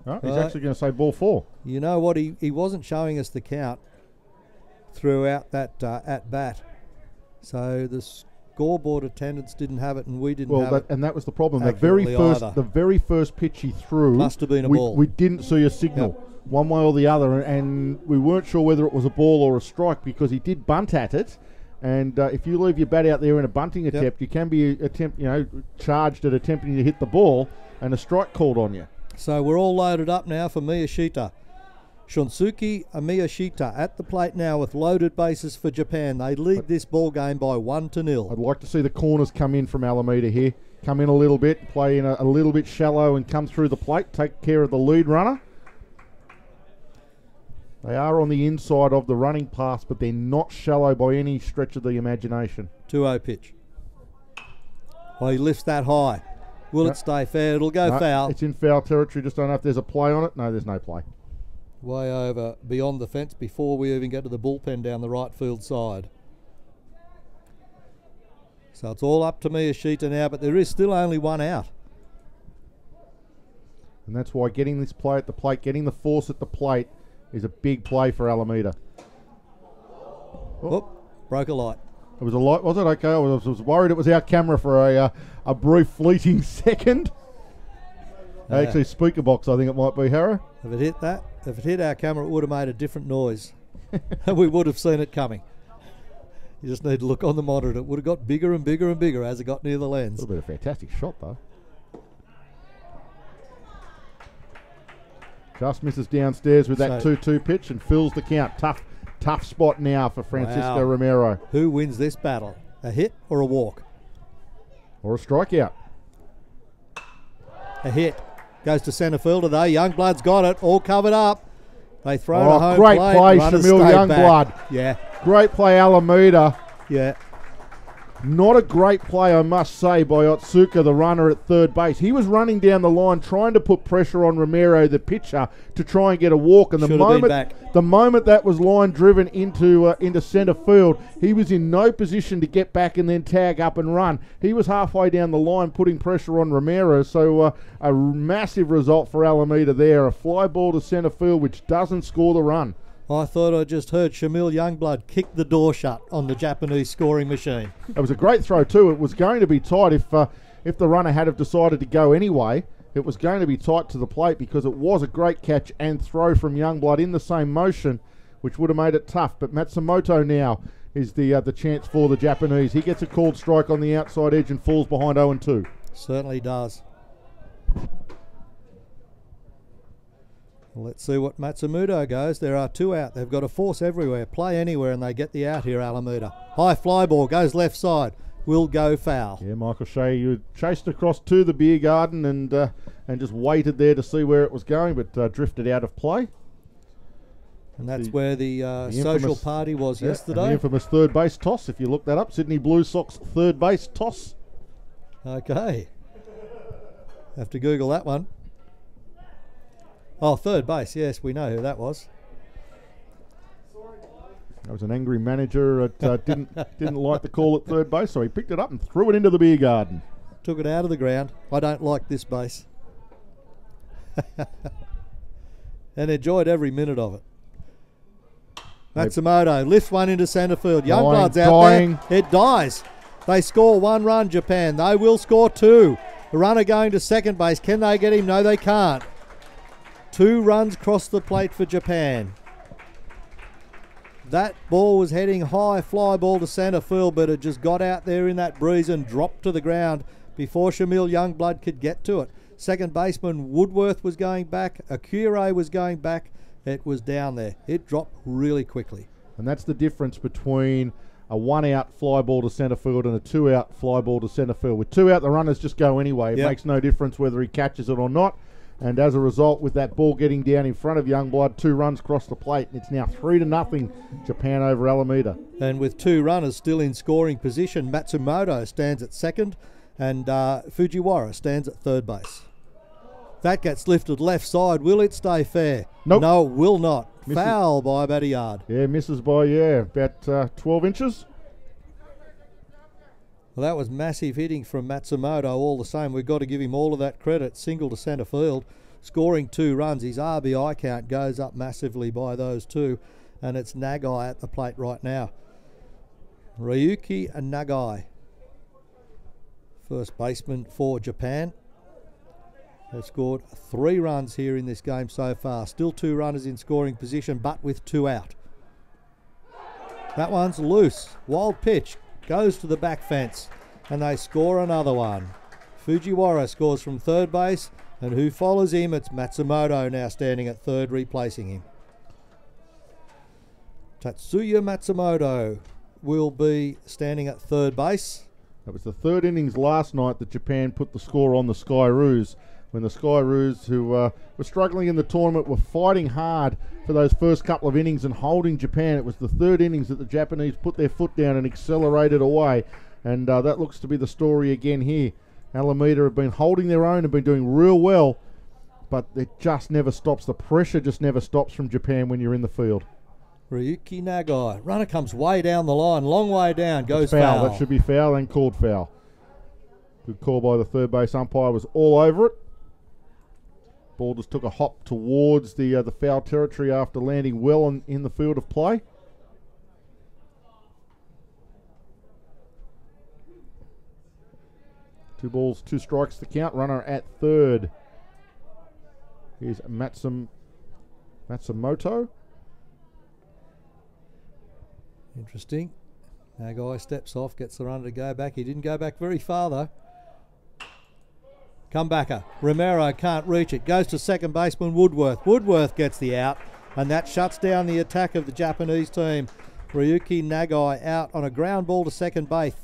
No, he's actually going to say ball 4. You know what? He wasn't showing us the count throughout that at-bat. So the scoreboard attendants didn't have it and we didn't have it. And that was the problem. The Either. very first pitch he threw... Must have been a ball. We didn't see a signal one way or the other, and we weren't sure whether it was a ball or a strike because he did bunt at it. And if you leave your bat out there in a bunting attempt, you can be charged at attempting to hit the ball and a strike called on you. So we're all loaded up now for Miyashita. Shunsuke Miyashita at the plate now with loaded bases for Japan. They lead this ball game by 1-0. I'd like to see the corners come in from Alameda here. Come in a little bit, play in a little bit shallow and come through the plate, take care of the lead runner. They are on the inside of the running pass, but they're not shallow by any stretch of the imagination. 2-0 pitch. Well, he lifts that high. Will it stay fair? It'll go foul. It's in foul territory. Just don't know if there's a play on it. No, there's no play. Way over beyond the fence before we even get to the bullpen down the right field side. So it's all up to Miyashita now, but there is still only one out. And that's why getting this play at the plate, getting the force at the plate, is a big play for Alameda. Oh, broke a light. It was a light, was it? Okay, I was worried it was our camera for a brief fleeting second. Actually, speaker box, I think it might be, Harrow. If it hit that, if it hit our camera, it would have made a different noise. We would have seen it coming. You just need to look on the monitor. It would have got bigger and bigger and bigger as it got near the lens. Would have been a fantastic shot, though. Just misses downstairs with that 2-2 pitch and fills the count. Tough spot now for Francisco Romero. Who wins this battle? A hit or a walk? Or a strikeout? A hit. Goes to centre fielder though. Youngblood's got it. All covered up. They throw it a home great plate. play, Shamil Youngblood. Yeah. Great play, Alameda. Yeah. Not a great play, I must say, by Otsuka, the runner at third base. He was running down the line trying to put pressure on Romero, the pitcher, to try and get a walk. And the moment that was line driven into centre field, he was in no position to get back and then tag up and run. He was halfway down the line putting pressure on Romero. So a massive result for Alameda there. A fly ball to centre field which doesn't score the run. I thought I just heard Shamil Youngblood kick the door shut on the Japanese scoring machine. It was a great throw too. It was going to be tight if the runner had have decided to go anyway. It was going to be tight to the plate because it was a great catch and throw from Youngblood in the same motion, which would have made it tough. But Matsumoto now is the chance for the Japanese. He gets a called strike on the outside edge and falls behind 0-2. Certainly does. Let's see what Matsumoto goes. There are 2 out. They've got a force everywhere. Play anywhere and they get the out here, Alameda. High fly ball goes left side. Will go foul. Yeah, Michael Shea, you chased across to the beer garden and just waited there to see where it was going, but drifted out of play. And that's where the social party was yesterday. The infamous third base toss. If you look that up, Sydney Blue Sox third base toss. Okay. Have to Google that one. Oh, third base. Yes, we know who that was. That was an angry manager that didn't like the call at third base, so he picked it up and threw it into the beer garden. Took it out of the ground. I don't like this base. And enjoyed every minute of it. Matsumoto lifts one into centre field. Youngblood's out there. It dies. They score 1 run, Japan. They will score 2. The runner going to second base. Can they get him? No, they can't. 2 runs cross the plate for Japan. That ball was heading high, fly ball to centre field, but it just got out there in that breeze and dropped to the ground before Shamil Youngblood could get to it. Second baseman Woodworth was going back. Akure was going back. It was down there. It dropped really quickly. And that's the difference between a 1-out fly ball to centre field and a 2-out fly ball to centre field. With 2 out, the runners just go anyway. It makes no difference whether he catches it or not. And as a result, with that ball getting down in front of Youngblood, 2 runs cross the plate. And it's now 3-0 Japan over Alameda. And with 2 runners still in scoring position, Matsumoto stands at second and Fujiwara stands at third base. That gets lifted left side. Will it stay fair? Nope. No, will not. Misses. Foul by about a yard. Yeah, misses by, about 12 inches. Well, that was massive hitting from Matsumoto all the same. We've got to give him all of that credit. Single to centre field, scoring 2 runs. His RBI count goes up massively by those 2, and it's Nagai at the plate right now. Ryuki Nagai, first baseman for Japan. They've scored 3 runs here in this game so far. Still 2 runners in scoring position, but with 2 out. That one's loose. Wild pitch. Goes to the back fence. And they score another one. Fujiwara scores from third base. And who follows him? It's Matsumoto now standing at third, replacing him. Tatsuya Matsumoto will be standing at third base. That was the 3rd innings last night that Japan put the score on the Skyroos, when the Skyroos, who were struggling in the tournament, were fighting hard for those first couple of innings and holding Japan. It was the 3rd innings that the Japanese put their foot down and accelerated away, and that looks to be the story again here. Alameda have been holding their own and been doing real well, but it just never stops. The pressure just never stops from Japan when you're in the field. Ryuki Nagai. Runner comes way down the line, long way down, goes That's foul. That should be foul and called foul. Good call by the third base umpire, was all over it. Ball just took a hop towards the foul territory after landing well in the field of play. Two balls, 2 strikes to count. Runner at third. Here's Matsumoto. Interesting. Nagai steps off, gets the runner to go back. He didn't go back very far though. Comebacker. Romero can't reach it. Goes to second baseman Woodworth. Woodworth gets the out, and that shuts down the attack of the Japanese team. Ryuki Nagai out on a ground ball to second base.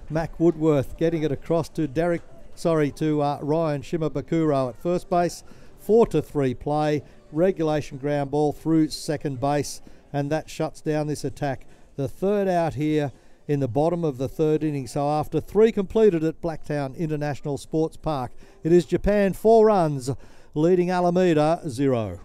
Mac Woodworth getting it across to Ryan Shimabukuro at first base. 4-3 play. Regulation ground ball through second base, and that shuts down this attack. The 3rd out here in the bottom of the 3rd inning. So after 3 completed at Blacktown International Sports Park, it is Japan 4 runs, leading Alameda 0.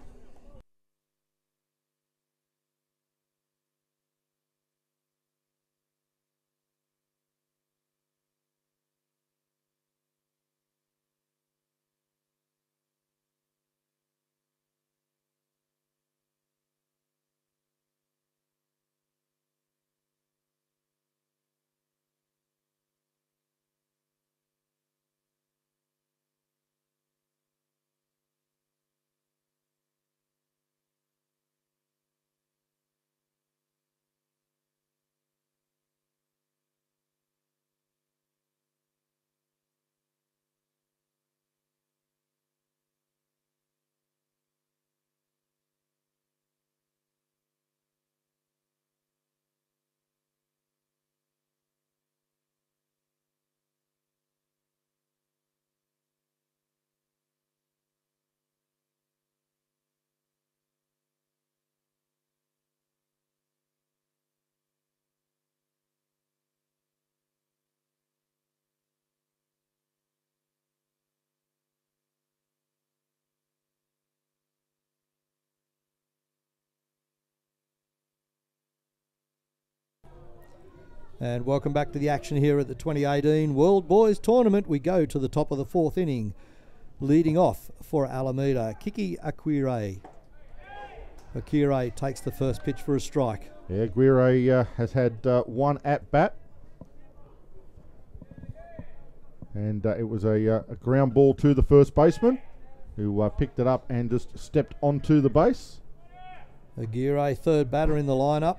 And welcome back to the action here at the 2018 World Boys Tournament. We go to the top of the 4th inning. Leading off for Alameda, Kiki Akire. Akire takes the first pitch for a strike. Yeah, Aguirre has had 1 at-bat. And it was a ground ball to the first baseman, who picked it up and just stepped onto the base. Aguirre, 3rd batter in the lineup.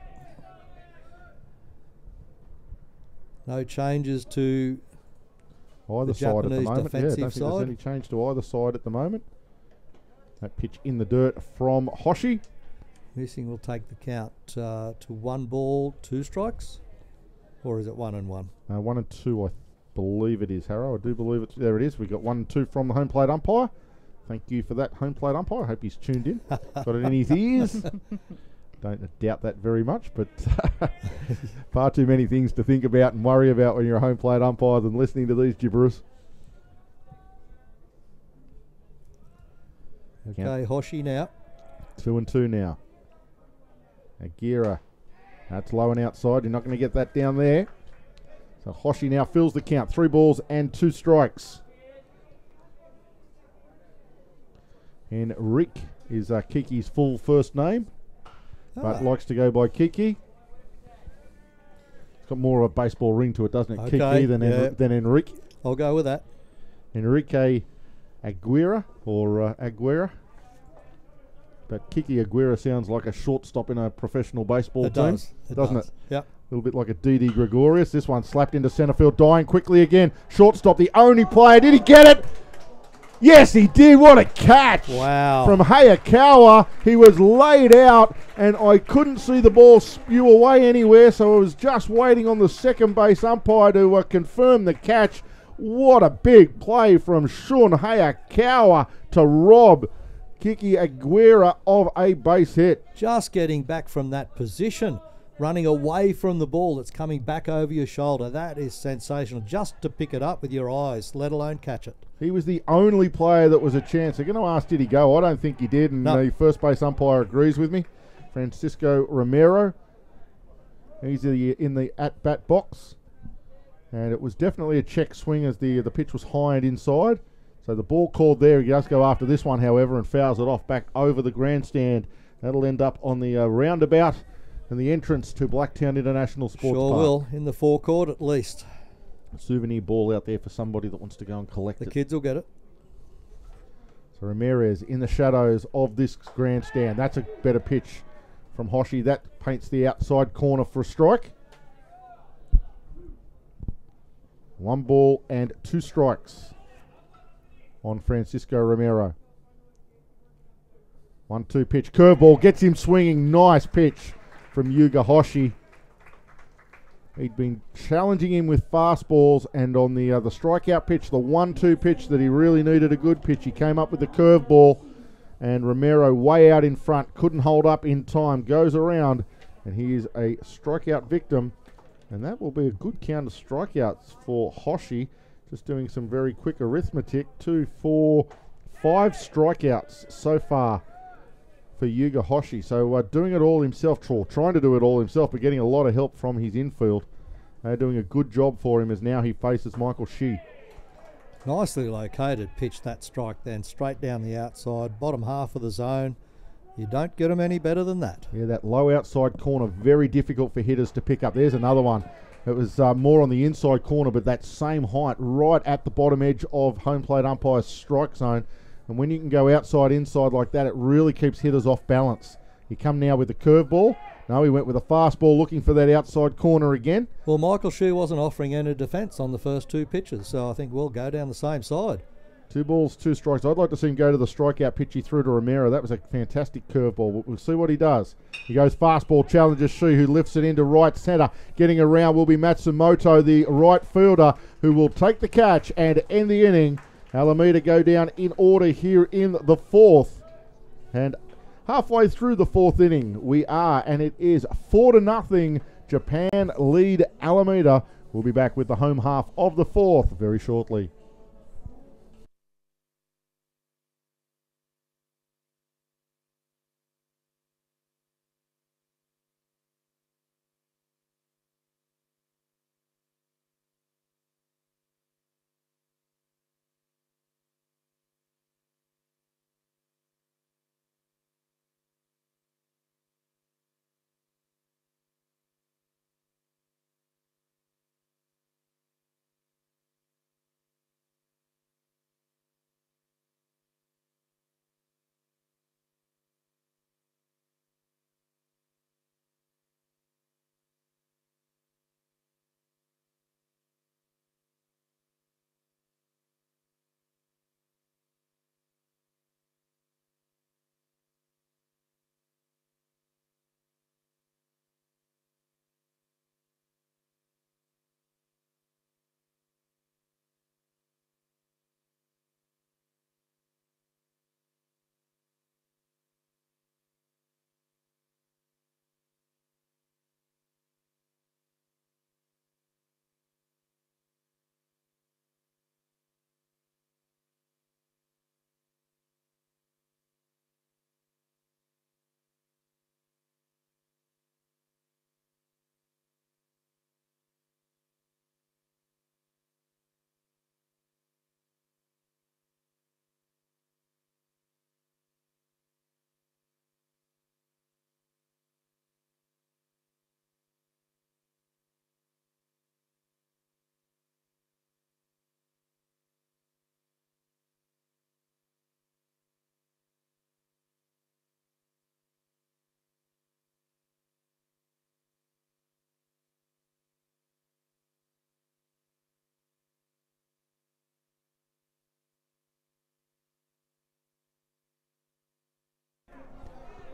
No changes to Either side at the Japanese moment. Yeah, I don't defensive think there's side. any change to either side at the moment. That pitch in the dirt from Hoshi. Missing will take the count to 1 ball, 2 strikes, or is it 1 and 1? 1 and 2, I believe it is, Harrow. I do believe it's there. It is. We got 1 and 2 from the home plate umpire. Thank you for that, home plate umpire. I hope he's tuned in. Got it in his ears. Don't doubt that very much, but far too many things to think about and worry about when you're a home plate umpire than listening to these gibberish. Okay, Hoshi now. 2 and 2 now. Aguirre. That's low and outside. You're not going to get that down there. So Hoshi now fills the count. 3 balls and 2 strikes. And Rick is Kiki's full first name, but likes to go by Kiki. It's got more of a baseball ring to it, doesn't it? Okay, Kiki than Enrique. I'll go with that. Enrique Aguirre or Aguirre. But Kiki Aguirre sounds like a shortstop in a professional baseball team. Doesn't it? Yep. A little bit like a Didi Gregorius. This one slapped into centre field, dying quickly again. Shortstop, the only player. Did he get it? Yes, he did. What a catch. Wow. From Hayakawa. He was laid out, and I couldn't see the ball spew away anywhere, so I was just waiting on the second base umpire to confirm the catch. What a big play from Shun Hayakawa to rob Kiki Aguirre of a base hit. Just getting back from that position, running away from the ball that's coming back over your shoulder. That is sensational, just to pick it up with your eyes, let alone catch it. He was the only player that was a chance. They're going to ask, did he go? I don't think he did, and the first base umpire agrees with me. Francisco Romero. He's in the at-bat box. And it was definitely a check swing as the pitch was high and inside. So the ball called there. He does go after this one, however, and fouls it off back over the grandstand. That'll end up on the roundabout and the entrance to Blacktown International Sports Park. Sure will, in the forecourt at least. A souvenir ball out there for somebody that wants to go and collect it. The kids will get it. So Ramirez in the shadows of this grandstand. That's a better pitch from Hoshi. That paints the outside corner for a strike. 1 ball and 2 strikes on Francisco Romero. 1-2 pitch. Curveball gets him swinging. Nice pitch from Yuga Hoshi. He'd been challenging him with fastballs, and on the strikeout pitch, the 1-2 pitch that he really needed a good pitch, he came up with the curveball, and Romero way out in front, couldn't hold up in time, goes around, and he is a strikeout victim, and that will be a good count of strikeouts for Hoshi. Just doing some very quick arithmetic. 2, 4, 5 strikeouts so far for Yuga Hoshi. So doing it all himself, trying to do it all himself, but getting a lot of help from his infield. They're doing a good job for him as now he faces Michael Shee. Nicely located pitch, that strike then, straight down the outside, bottom half of the zone. You don't get them any better than that. Yeah, that low outside corner, very difficult for hitters to pick up. There's another one. It was more on the inside corner, but that same height right at the bottom edge of home plate umpire's strike zone. And when you can go outside, inside like that, it really keeps hitters off balance. He come now with the curveball. No, he went with a fastball looking for that outside corner again. Well, Michael Shue wasn't offering any defence on the first 2 pitches, so I think we'll go down the same side. 2 balls, 2 strikes. I'd like to see him go to the strikeout pitch he threw to Romero. That was a fantastic curveball. We'll see what he does. He goes fastball, challenges Shue, who lifts it into right centre. Getting around will be Matsumoto, the right fielder, who will take the catch and end the inning. Alameda go down in order here in the 4th. And halfway through the 4th inning we are, and it is 4-0. Japan lead Alameda. We'll be back with the home half of the 4th very shortly.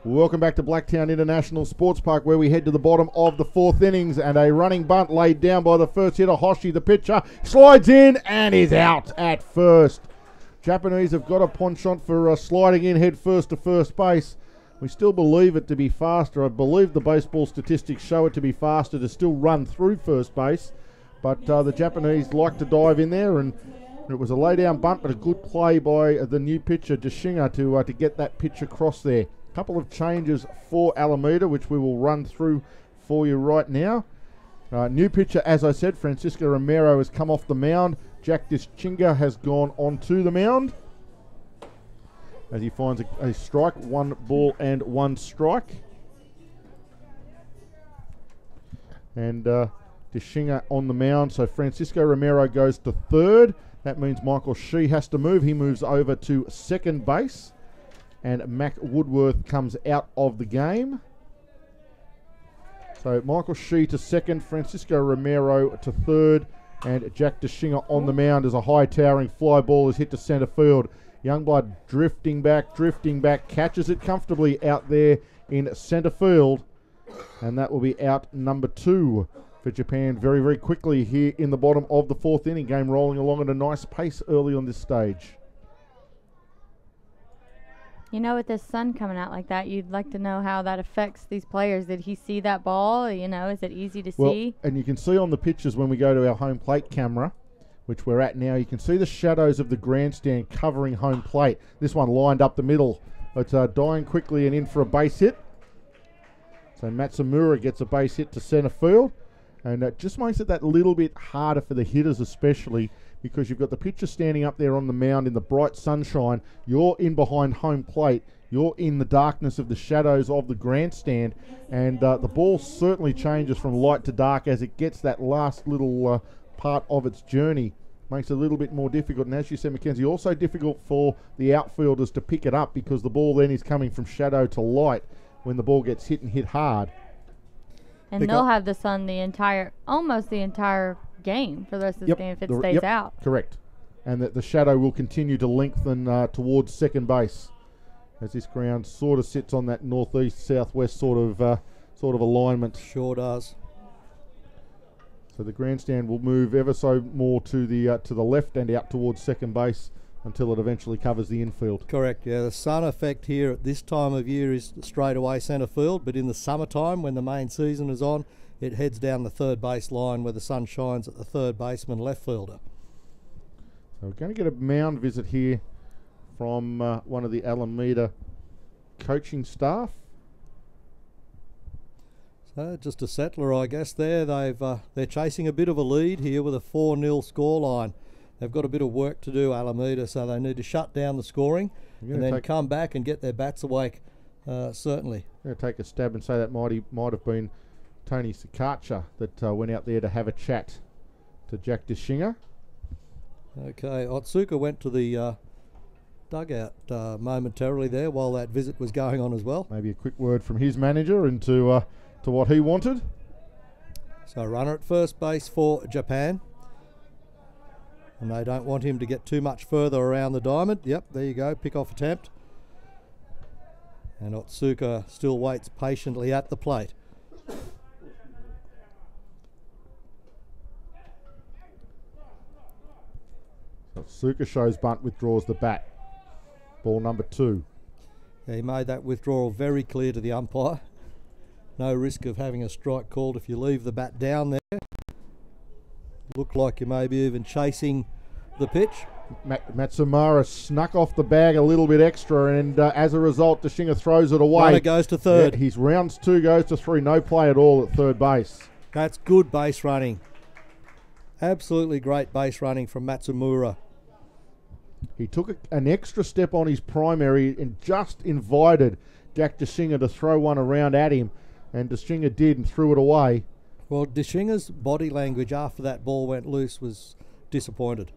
Welcome back to Blacktown International Sports Park, where we head to the bottom of the fourth innings, and a running bunt laid down by the first hitter. Hoshi, the pitcher, slides in and is out at first. Japanese have got a penchant for sliding in head first to first base. We still believe it to be faster. I believe the baseball statistics show it to be faster to still run through first base, but the Japanese like to dive in there, and it was a lay-down bunt, but a good play by the new pitcher, Deshinga, to get that pitch across there. Couple of changes for Alameda, which we will run through for you right now. New pitcher, as I said, Francisco Romero has come off the mound. Jack Deshinga has gone onto the mound as he finds a strike, 1 ball and 1 strike. And Deshinga on the mound, so Francisco Romero goes to third. That means Michael Shee has to move. He moves over to second base. And Mac Woodworth comes out of the game. So Michael Shee to second, Francisco Romero to third, and Jack Deshinga on the mound as a high towering fly ball is hit to centre field. Youngblood drifting back, catches it comfortably out there in centre field, and that will be out number 2 for Japan very, very quickly here in the bottom of the fourth inning. Game rolling along at a nice pace early on this stage. You know, with this sun coming out like that, you'd like to know how that affects these players. Did he see that ball? You know, is it easy to see? And you can see on the pictures when we go to our home plate camera, which we're at now, you can see the shadows of the grandstand covering home plate. This one lined up the middle. It's dying quickly and in for a base hit. So Matsumura gets a base hit to centre field. And that just makes it that little bit harder for the hitters, especially because you've got the pitcher standing up there on the mound in the bright sunshine. You're in behind home plate. You're in the darkness of the shadows of the grandstand. And the ball certainly changes from light to dark as it gets that last little part of its journey. Makes it a little bit more difficult. And as you said, Mackenzie, also difficult for the outfielders to pick it up because the ball then is coming from shadow to light when the ball gets hit and hit hard. And they'll have the sun almost the entire game for the rest of the game if it stays out. Correct. And that the shadow will continue to lengthen towards second base as this ground sort of sits on that northeast southwest sort of alignment. Sure does. So the grandstand will move ever so more to the left and out towards second base until it eventually covers the infield. Correct, yeah. The sun effect here at this time of year is straight away centre field, but in the summertime when the main season is on, it heads down the third base line where the sun shines at the third baseman left fielder. So we're going to get a mound visit here from one of the Alameda coaching staff. So just a settler, I guess. They're chasing a bit of a lead here with a 4-0 scoreline. They've got a bit of work to do, Alameda, so they need to shut down the scoring and then come back and get their bats awake, certainly. I'm going to take a stab and say that might have been Tony Sikacha that went out there to have a chat to Jack Deshinga. Okay, Otsuka went to the dugout momentarily there while that visit was going on as well. Maybe a quick word from his manager into to what he wanted. So runner at first base for Japan. And they don't want him to get too much further around the diamond. Yep, there you go, pick-off attempt. And Otsuka still waits patiently at the plate. Otsuka shows bunt, withdraws the bat. Ball number 2. Yeah, he made that withdrawal very clear to the umpire. No risk of having a strike called if you leave the bat down there. Looked like you may be even chasing the pitch. Matsumura snuck off the bag a little bit extra, and as a result, Deshinga throws it away. Runner goes to third. Yeah, his rounds 2 goes to 3. No play at all at third base. That's good base running. Absolutely great base running from Matsumura. He took an extra step on his primary and just invited Jack Deshinga to throw one around at him, and Deshinga did and threw it away. Well, Deshinga's body language after that ball went loose was disappointed.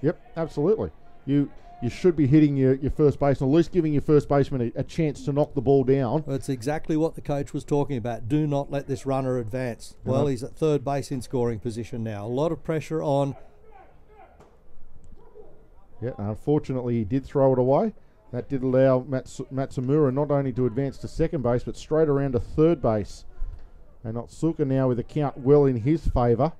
Yep, absolutely. You should be hitting your first baseman, at least giving your first baseman a chance to knock the ball down. That's exactly what the coach was talking about. Do not let this runner advance. Well, he's at third base in scoring position now. A lot of pressure on. Yeah, unfortunately he did throw it away. That did allow Matsumura not only to advance to second base, but straight around to third base. And Otsuka now with a count well in his favour.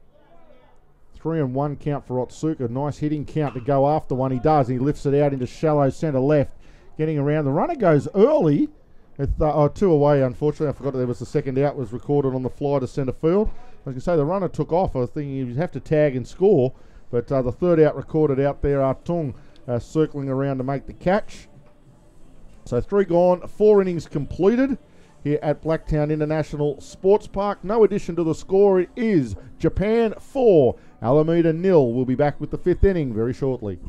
3-1 count for Otsuka. Nice hitting count to go after one. He does. He lifts it out into shallow centre left. Getting around. The runner goes early. It's 2 away, unfortunately. I forgot there was the second out was recorded on the fly to centre field. I was going to say the runner took off. I was thinking he'd have to tag and score. But the third out recorded out there. Artung circling around to make the catch. So 3 gone, 4 innings completed here at Blacktown International Sports Park. No addition to the score. It is Japan 4, Alameda 0. We'll be back with the 5th inning very shortly.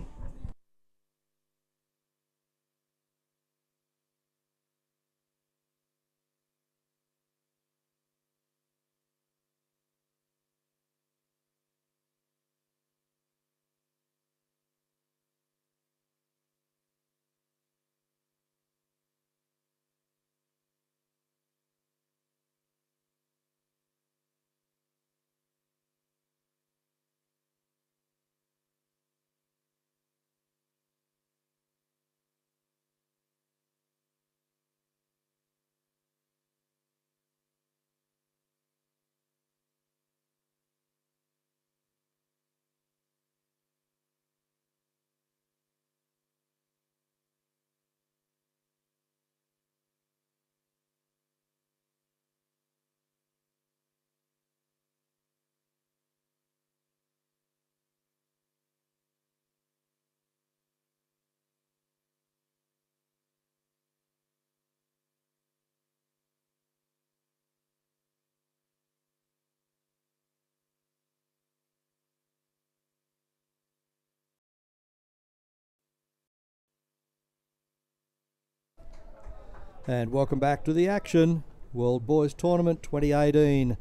And welcome back to the action. World Boys Tournament 2018.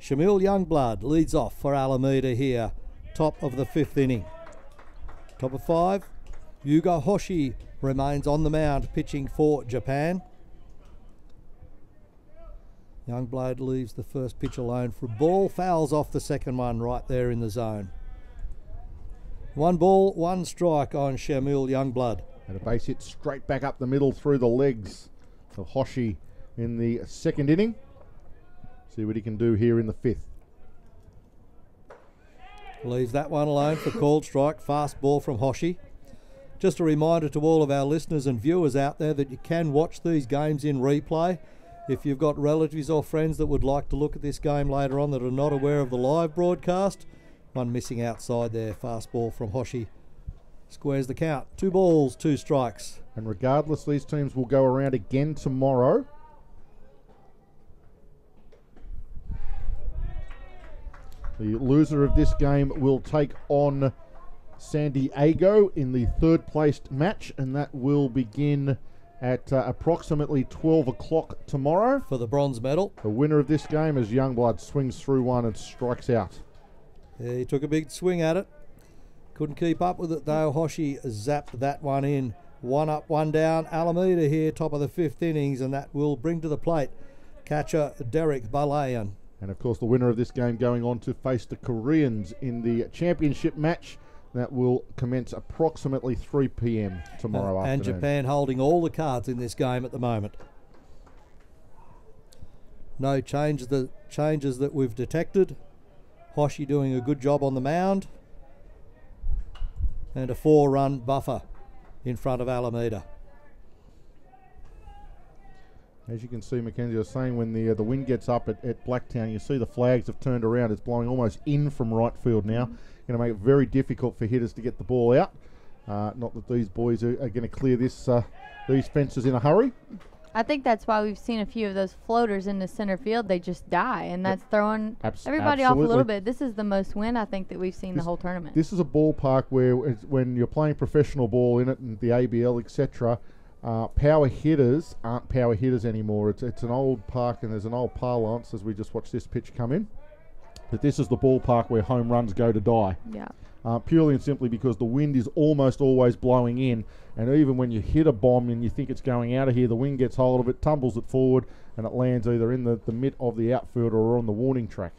Shamil Youngblood leads off for Alameda here. Top of the 5th inning. Top of 5. Yuga Hoshi remains on the mound pitching for Japan. Youngblood leaves the first pitch alone for a ball. Fouls off the second one right there in the zone. 1 ball, 1 strike on Shamil Youngblood. And a base hit straight back up the middle through the legs of Hoshi in the 2nd inning. See what he can do here in the 5th. Leaves that one alone for called strike. Fast ball from Hoshi. Just a reminder to all of our listeners and viewers out there that you can watch these games in replay. If you've got relatives or friends that would like to look at this game later on that are not aware of the live broadcast. One missing outside there. Fast ball from Hoshi. Squares the count. 2 balls, 2 strikes. And regardless, these teams will go around again tomorrow. The loser of this game will take on San Diego in the 3rd placed match, and that will begin at approximately 12 o'clock tomorrow. For the bronze medal. The winner of this game is Youngblood, swings through one and strikes out. Yeah, he took a big swing at it. Couldn't keep up with it though. Hoshi zapped that one in. 1 up, 1 down. Alameda here, top of the 5th innings, and that will bring to the plate catcher Derek Balayan. And of course the winner of this game going on to face the Koreans in the championship match. That will commence approximately 3 p.m. tomorrow afternoon. And Japan holding all the cards in this game at the moment. No changes that we've detected. Hoshi doing a good job on the mound. And a 4-run buffer in front of Alameda. As you can see, Mackenzie was saying, when the wind gets up at Blacktown, you see the flags have turned around. It's blowing almost in from right field now. Going to make it very difficult for hitters to get the ball out. Not that these boys are going to clear these fences in a hurry. I think that's why we've seen a few of those floaters in the center field. They just die, and that's throwing everybody off a little bit. This is the most wind I think that we've seen the whole tournament. This is a ballpark where when you're playing professional ball in it and the ABL, etc., power hitters aren't power hitters anymore. It's an old park, and there's an old parlance as we just watch this pitch come in. But this is the ballpark where home runs go to die. Yeah. Purely and simply because the wind is almost always blowing in, and even when you hit a bomb and you think it's going out of here, the wind gets hold of it, tumbles it forward, and it lands either in the mitt of the outfield or on the warning track.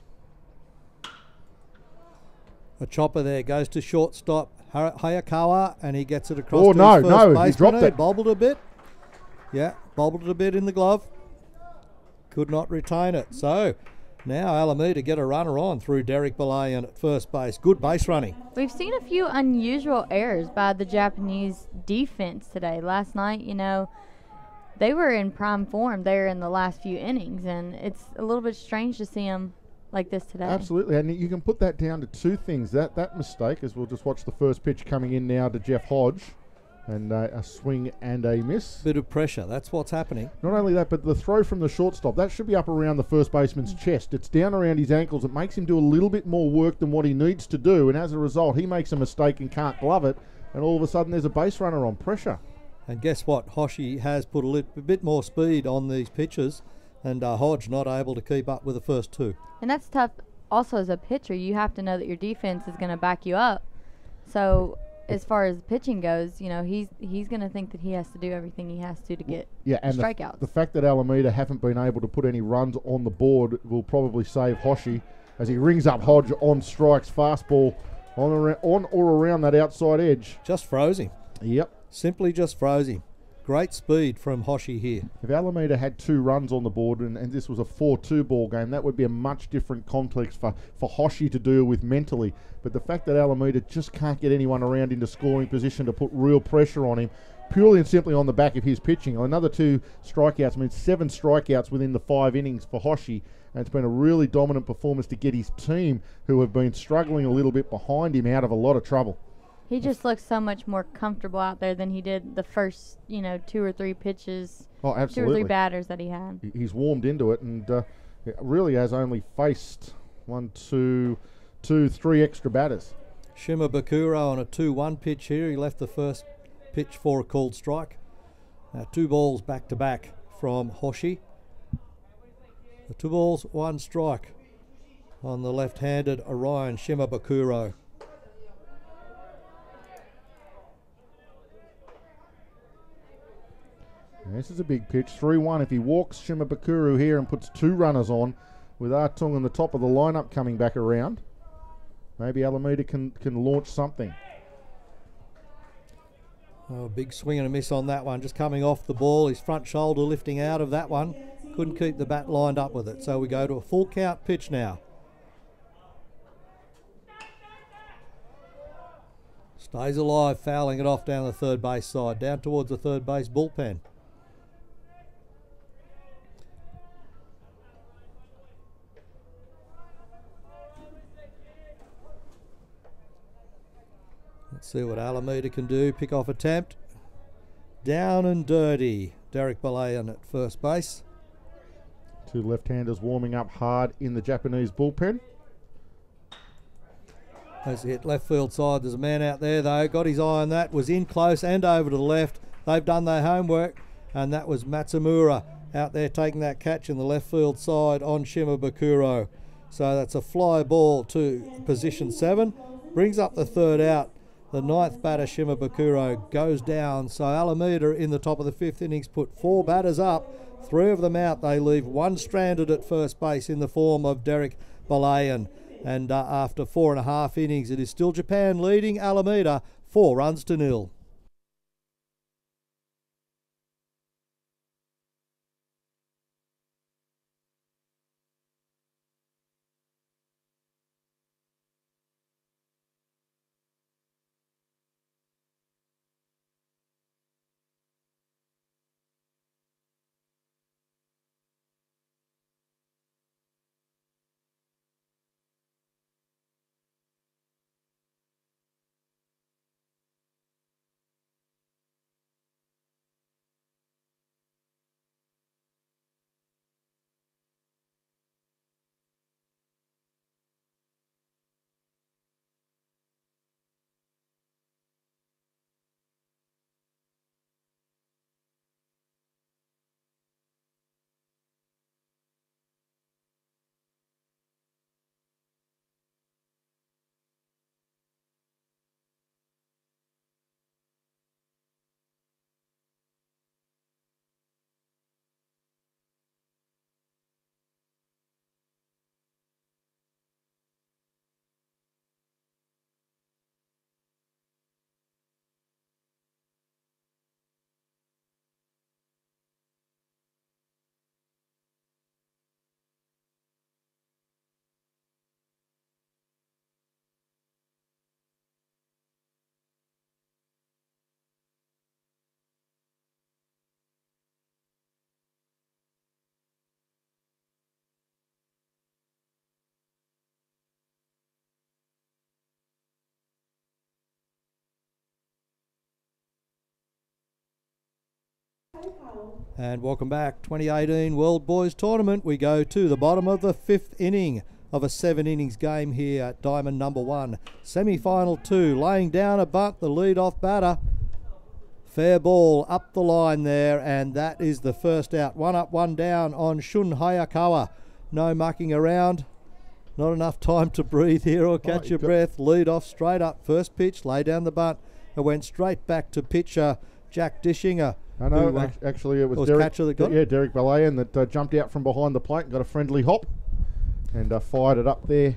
A chopper there goes to shortstop Hayakawa, and he gets it across to his first baseman. He dropped it. Bobbled a bit. Yeah, bobbled it a bit in the glove. Could not retain it. So now Alameda get a runner on through Derek Balayan at first base. Good base running. We've seen a few unusual errors by the Japanese defense today. Last night, they were in prime form there in the last few innings, and it's a little bit strange to see them like this today. Absolutely, and you can put that down to two things. That mistake, as we'll just watch the first pitch coming in now to Jeff Hodge, and a swing and a miss. Bit of pressure, that's what's happening. Not only that, but the throw from the shortstop, that should be up around the first baseman's chest. It's down around his ankles. It makes him do a little bit more work than what he needs to do, and as a result, he makes a mistake and can't glove it, and all of a sudden there's a base runner on. Pressure. And guess what? Hoshi has put a bit more speed on these pitches, and Hodge not able to keep up with the first two. And that's tough also as a pitcher. You have to know that your defense is going to back you up. So as far as pitching goes, he's going to think that he has to do everything he has to get strikeouts. The fact that Alameda haven't been able to put any runs on the board will probably save Hoshi as he rings up Hodge on strikes. Fastball on or around that outside edge. Just froze him. Yep. Simply just froze him. Great speed from Hoshi here. If Alameda had 2 runs on the board and this was a 4-2 ball game, that would be a much different complex for Hoshi to deal with mentally. But the fact that Alameda just can't get anyone around into scoring position to put real pressure on him, purely and simply on the back of his pitching. Another 2 strikeouts means 7 strikeouts within the 5 innings for Hoshi. And it's been a really dominant performance to get his team, who have been struggling a little bit behind him, out of a lot of trouble. He just looks so much more comfortable out there than he did the first, 2 or 3 pitches. Oh, absolutely. 2 or 3 batters that he had. He's warmed into it and really has only faced 3 extra batters. Shimabukuro on a 2-1 pitch here. He left the first pitch for a called strike. Now 2 balls back to back from Hoshi. The 2 balls, 1 strike on the left-handed Orion Shimabukuro. This is a big pitch, 3-1. If he walks Shimabukuro here and puts 2 runners on, with Artung on the top of the lineup coming back around, maybe Alameda can launch something. Oh, big swing and a miss on that one. Just coming off the ball, his front shoulder lifting out of that one. Couldn't keep the bat lined up with it. So we go to a full count pitch now. Stays alive, fouling it off down the third base side, down towards the third base bullpen. Let's see what Alameda can do. Pick off attempt. Down and dirty. Derek Balayan at first base. 2 left-handers warming up hard in the Japanese bullpen. Has hit left field side. There's a man out there though. Got his eye on that. Was in close and over to the left. They've done their homework. And that was Matsumura out there taking that catch in the left field side on Shimabukuro. So that's a fly ball to position 7. Brings up the third out. The 9th batter, Shimabukuro, goes down. So Alameda in the top of the 5th innings put 4 batters up. 3 of them out. They leave 1 stranded at first base in the form of Derek Balayan. And after 4.5 innings, it is still Japan leading Alameda 4-0. And welcome back, 2018 World Boys Tournament. We go to the bottom of the 5th inning of a 7 innings game here at Diamond number 1. Semi-final 2, laying down a bunt, the lead-off batter. Fair ball up the line there, and that is the first out. 1 up, 1 down on Shun Hayakawa. No mucking around. Not enough time to breathe here or catch your breath. Lead off straight up. First pitch, lay down the bunt. It went straight back to pitcher Jack Dishinger. I know, actually it was Derek, catcher that got it. Yeah, Derek Balayan that jumped out from behind the plate and got a friendly hop and fired it up there.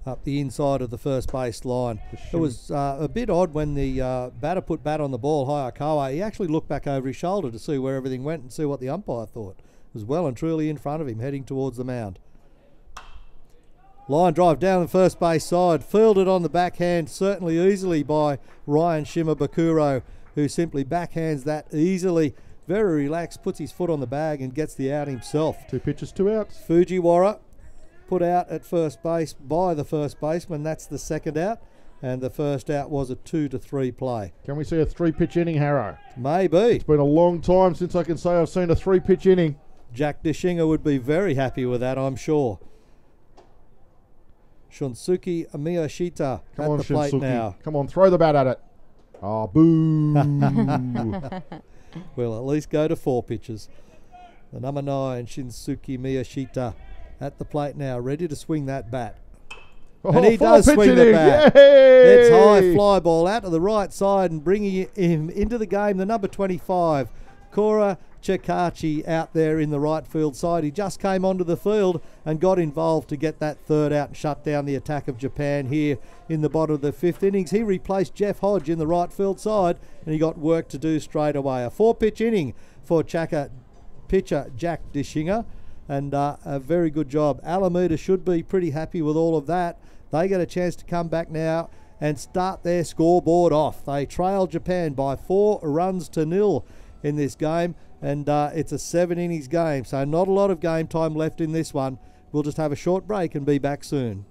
Up the inside of the first base line. It was a bit odd when the batter put bat on the ball, Hayakawa. He actually looked back over his shoulder to see where everything went and see what the umpire thought. It was well and truly in front of him, heading towards the mound. Line drive down the first base side, fielded on the backhand, certainly easily by Ryan Shimabukuro, who simply backhands that easily. Very relaxed, puts his foot on the bag and gets the out himself. 2 pitches, 2 outs. Fujiwara put out at first base by the first baseman. That's the second out. And the first out was a 2-3 play. Can we see a 3-pitch inning, Harrow? Maybe. It's been a long time since I can say I've seen a 3-pitch inning. Jack Dishinger would be very happy with that, I'm sure. Shunsuke Miyashita at the plate now. Come on, throw the bat at it. Oh, boo. We'll at least go to 4 pitches. The number 9, Shinsuke Miyashita, at the plate now, ready to swing that bat. And he does swing the bat. Yay! It's high fly ball out to the right side and bringing him into the game, the number 25, Kora Chikachi, out there in the right field side. He just came onto the field and got involved to get that third out and shut down the attack of Japan here in the bottom of the 5th innings. He replaced Jeff Hodge in the right field side and he got work to do straight away. A 4-pitch inning for pitcher Jack Dishinger, and a very good job. Alameda should be pretty happy with all of that. They get a chance to come back now and start their scoreboard off. They trail Japan by 4-0 in this game, and it's a 7 innings game, so not a lot of game time left in this one. We'll just have a short break and be back soon.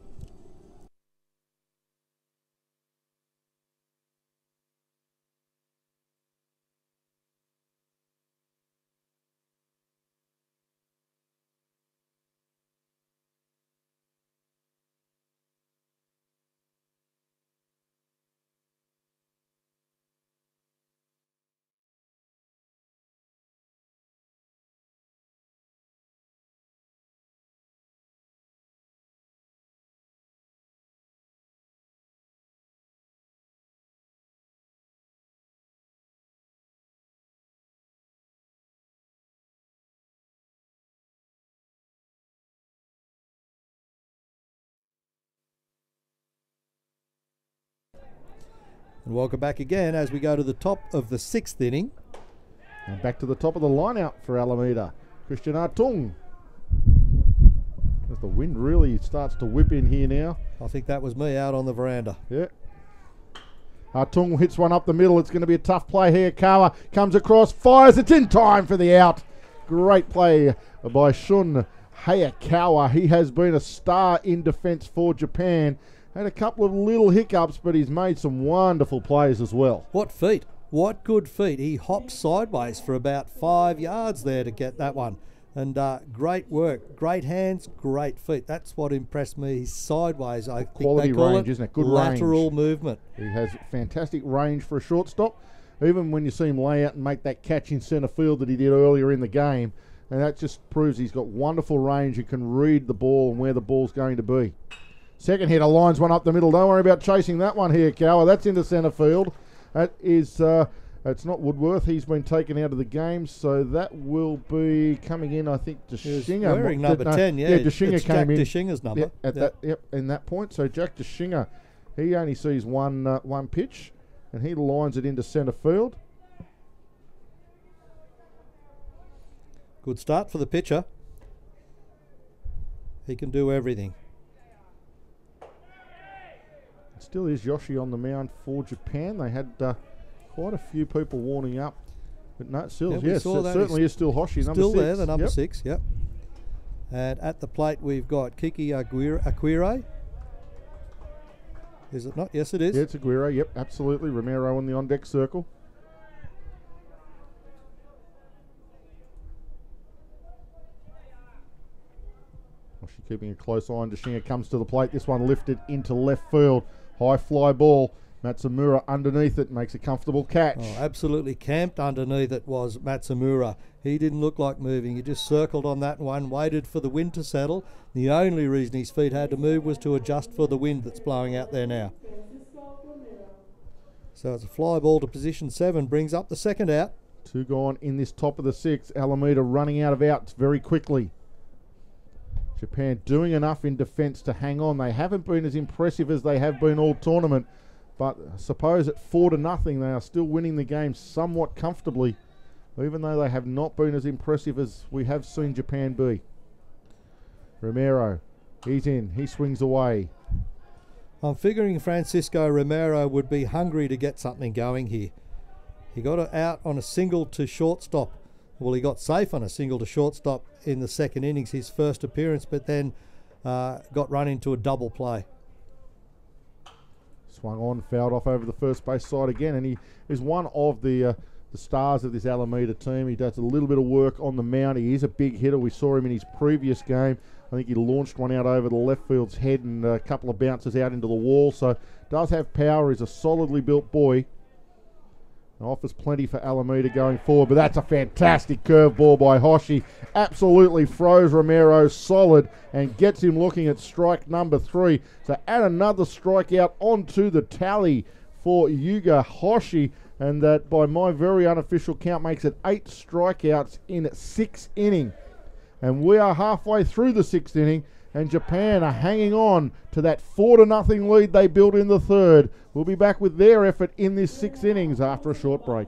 And welcome back again as we go to the top of the 6th inning. And back to the top of the line-out for Alameda. Christian Artung. As the wind really starts to whip in here now. I think that was me out on the veranda. Yeah. Artung hits one up the middle. It's going to be a tough play here. Kawa comes across, fires. It's in time for the out. Great play by Shun Hayakawa. He has been a star in defence for Japan. Had a couple of little hiccups, but he's made some wonderful plays as well. What feet? What good feet. He hopped sideways for about 5 yards there to get that one. And great work. Great hands, great feet. That's what impressed me. He's sideways. I think quality they call range, isn't it? Good lateral range. movement. He has fantastic range for a shortstop. Even when you see him lay out and make that catch in centre field that he did earlier in the game. And that just proves he's got wonderful range. He can read the ball and where the ball's going to be. Second hitter lines one up the middle. Don't worry about chasing that one here, Cower. That's into centre field. That is, it's not Woodworth. He's been taken out of the game, so that will be coming in, I think, Dishinger. Wearing number 10, yeah. Yeah, Dishinger it's came Jack in. Dishinger's number. In that point. So Jack Dishinger, he only sees one pitch, and he lines it into centre field. Good start for the pitcher. He can do everything. Still is Yoshi on the mound for Japan. They had quite a few people warning up. But no, still, yes, it certainly is still Hoshi, number 6. Still there, the number 6, yep. And at the plate we've got Kiki Aguirre. Is it not? Yes, it is. Yeah, it's Aguirre, yep, absolutely. Romero in the on-deck circle. She's keeping a close eye on Deshinger. Comes to the plate. This one lifted into left field. High fly ball. Matsumura underneath it, makes a comfortable catch. Oh, absolutely camped underneath it was Matsumura. He didn't look like moving. He just circled on that one, waited for the wind to settle. The only reason his feet had to move was to adjust for the wind that's blowing out there now. So it's a fly ball to position 7, brings up the second out. 2 gone in this top of the 6th. Alameda running out of outs very quickly. Japan doing enough in defence to hang on. They haven't been as impressive as they have been all tournament, but I suppose at 4-0 they are still winning the game somewhat comfortably, even though they have not been as impressive as we have seen Japan be. Romero, he's in, he swings away. I'm figuring Francisco Romero would be hungry to get something going here. He got it out on a single to shortstop. Well, he got safe on a single to shortstop in the second innings, his first appearance, but then got run into a double play. Swung on, fouled off over the first base side again, and he is one of the stars of this Alameda team. He does a little bit of work on the mound. He is a big hitter. We saw him in his previous game. I think he launched one out over the left field's head and a couple of bounces out into the wall. So does have power. He's a solidly built boy. Offers plenty for Alameda going forward, but that's a fantastic curveball by Hoshi. Absolutely froze Romero solid and gets him looking at strike number 3. So add another strikeout onto the tally for Yuga Hoshi, and that by my very unofficial count makes it 8 strikeouts in 6 innings. And we are halfway through the 6th inning, and Japan are hanging on to that 4-0 lead they built in the 3rd. We'll be back with their effort in this 6th innings after a short break.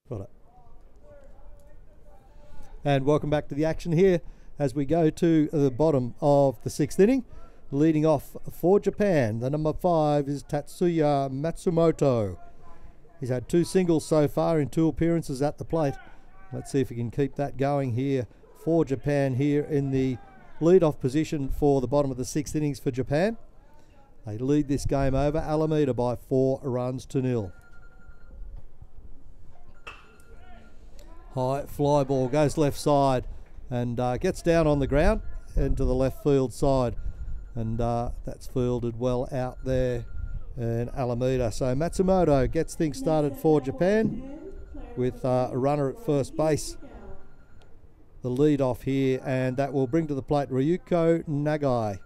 Got it. And welcome back to the action here as we go to the bottom of the 6th inning. Leading off for Japan, the number 5 is Tatsuya Matsumoto. He's had 2 singles so far in 2 appearances at the plate. Let's see if he can keep that going here for Japan here in the lead-off position for the bottom of the 6th innings for Japan. They lead this game over Alameda by 4-0. High fly ball goes left side and gets down on the ground into the left field side, and that's fielded well out there in Alameda. So Matsumoto gets things started for Japan with a runner at first base. The lead off here, and that will bring to the plate Ryuko Nagai.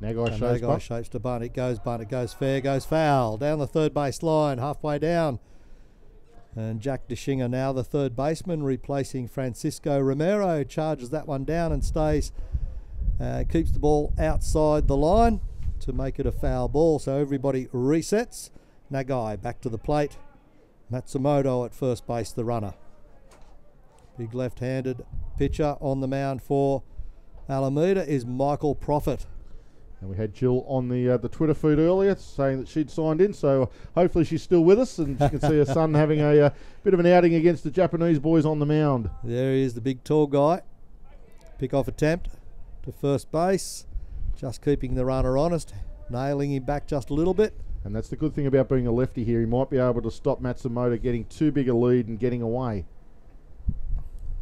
Nagai shapes to bunt. It goes fair, goes foul. Down the third base line, halfway down. And Jack Deshinger, now the third baseman, replacing Francisco Romero, charges that one down and stays, keeps the ball outside the line. to make it a foul ball. So everybody resets. Nagai back to the plate. Matsumoto at first base, the runner. Big left-handed pitcher on the mound for Alameda is Michael Prophet. And we had Jill on the Twitter feed earlier saying that she'd signed in, so hopefully she's still with us and she can see her son having a bit of an outing against the Japanese boys on the mound. There he is, the big tall guy. Pick-off attempt to first base, just keeping the runner honest, nailing him back just a little bit. And that's the good thing about being a lefty here. He might be able to stop Matsumoto getting too big a lead and getting away.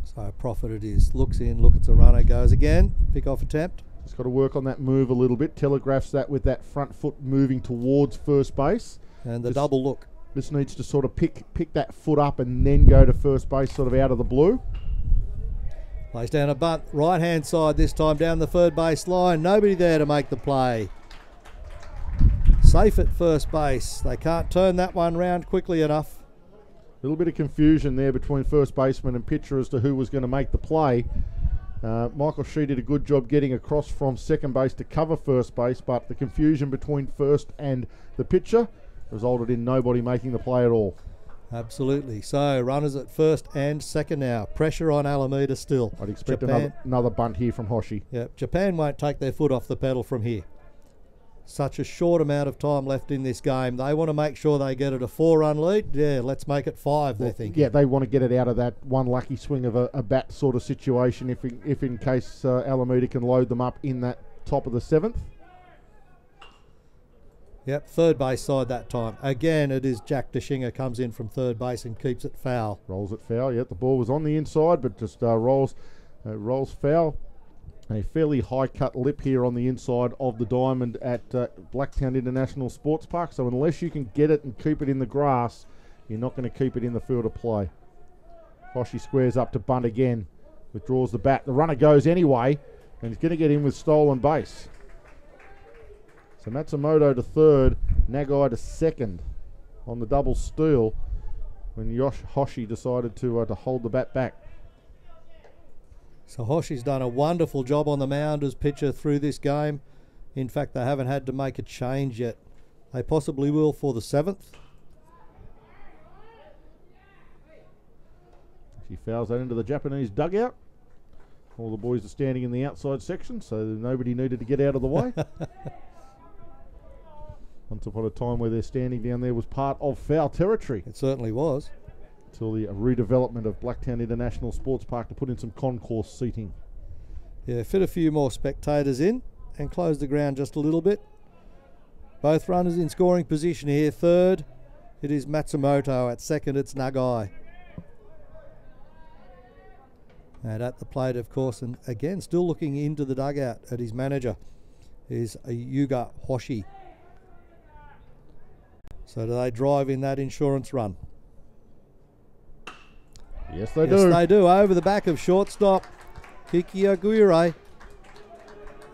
So Prophet it is. Looks in, look at the runner, goes again. Pick-off attempt. Just got to work on that move a little bit. Telegraphs that with that front foot moving towards first base. And the double look. Just needs to sort of pick that foot up and then go to first base sort of out of the blue. Lays down a bunt, right-hand side this time down the third base line. Nobody there to make the play. Safe at first base. They can't turn that one round quickly enough. A little bit of confusion there between first baseman and pitcher as to who was going to make the play. Michael Shee did a good job getting across from second base to cover first base, but the confusion between first and the pitcher resulted in nobody making the play at all. Absolutely. So runners at first and second now. Pressure on Alameda still. I'd expect Japan, another bunt here from Hoshi. Yep, Japan won't take their foot off the pedal from here. Such a short amount of time left in this game. They want to make sure they get it a 4-run lead. Yeah, let's make it 5, they're thinking. Yeah, they want to get it out of that one lucky swing of a bat sort of situation if in case Alameda can load them up in that top of the 7th. Yep, third base side that time. Again, it is Jack DeShinger comes in from third base and keeps it foul. Rolls it foul. Yep, the ball was on the inside, but just rolls foul. A fairly high-cut lip here on the inside of the diamond at Blacktown International Sports Park. So unless you can get it and keep it in the grass, you're not going to keep it in the field of play. Hoshi squares up to bunt again. Withdraws the bat. The runner goes anyway, and he's going to get in with stolen base. So Matsumoto to third, Nagai to second on the double steal when Hoshi decided to hold the bat back. So Hoshi's done a wonderful job on the mound as pitcher through this game. In fact, they haven't had to make a change yet. They possibly will for the 7th. She fouls that into the Japanese dugout. All the boys are standing in the outside section, so nobody needed to get out of the way. Once upon a time where they're standing down there was part of foul territory. It certainly was. Until the redevelopment of Blacktown International Sports Park to put in some concourse seating. Yeah, fit a few more spectators in and close the ground just a little bit. Both runners in scoring position here. Third, it is Matsumoto. At second, it's Nagai. And at the plate, of course, and again, still looking into the dugout at his manager, is Yuga Hoshi. So do they drive in that insurance run? Yes, they do. Yes, they do. Over the back of shortstop, Kiki Aguirre.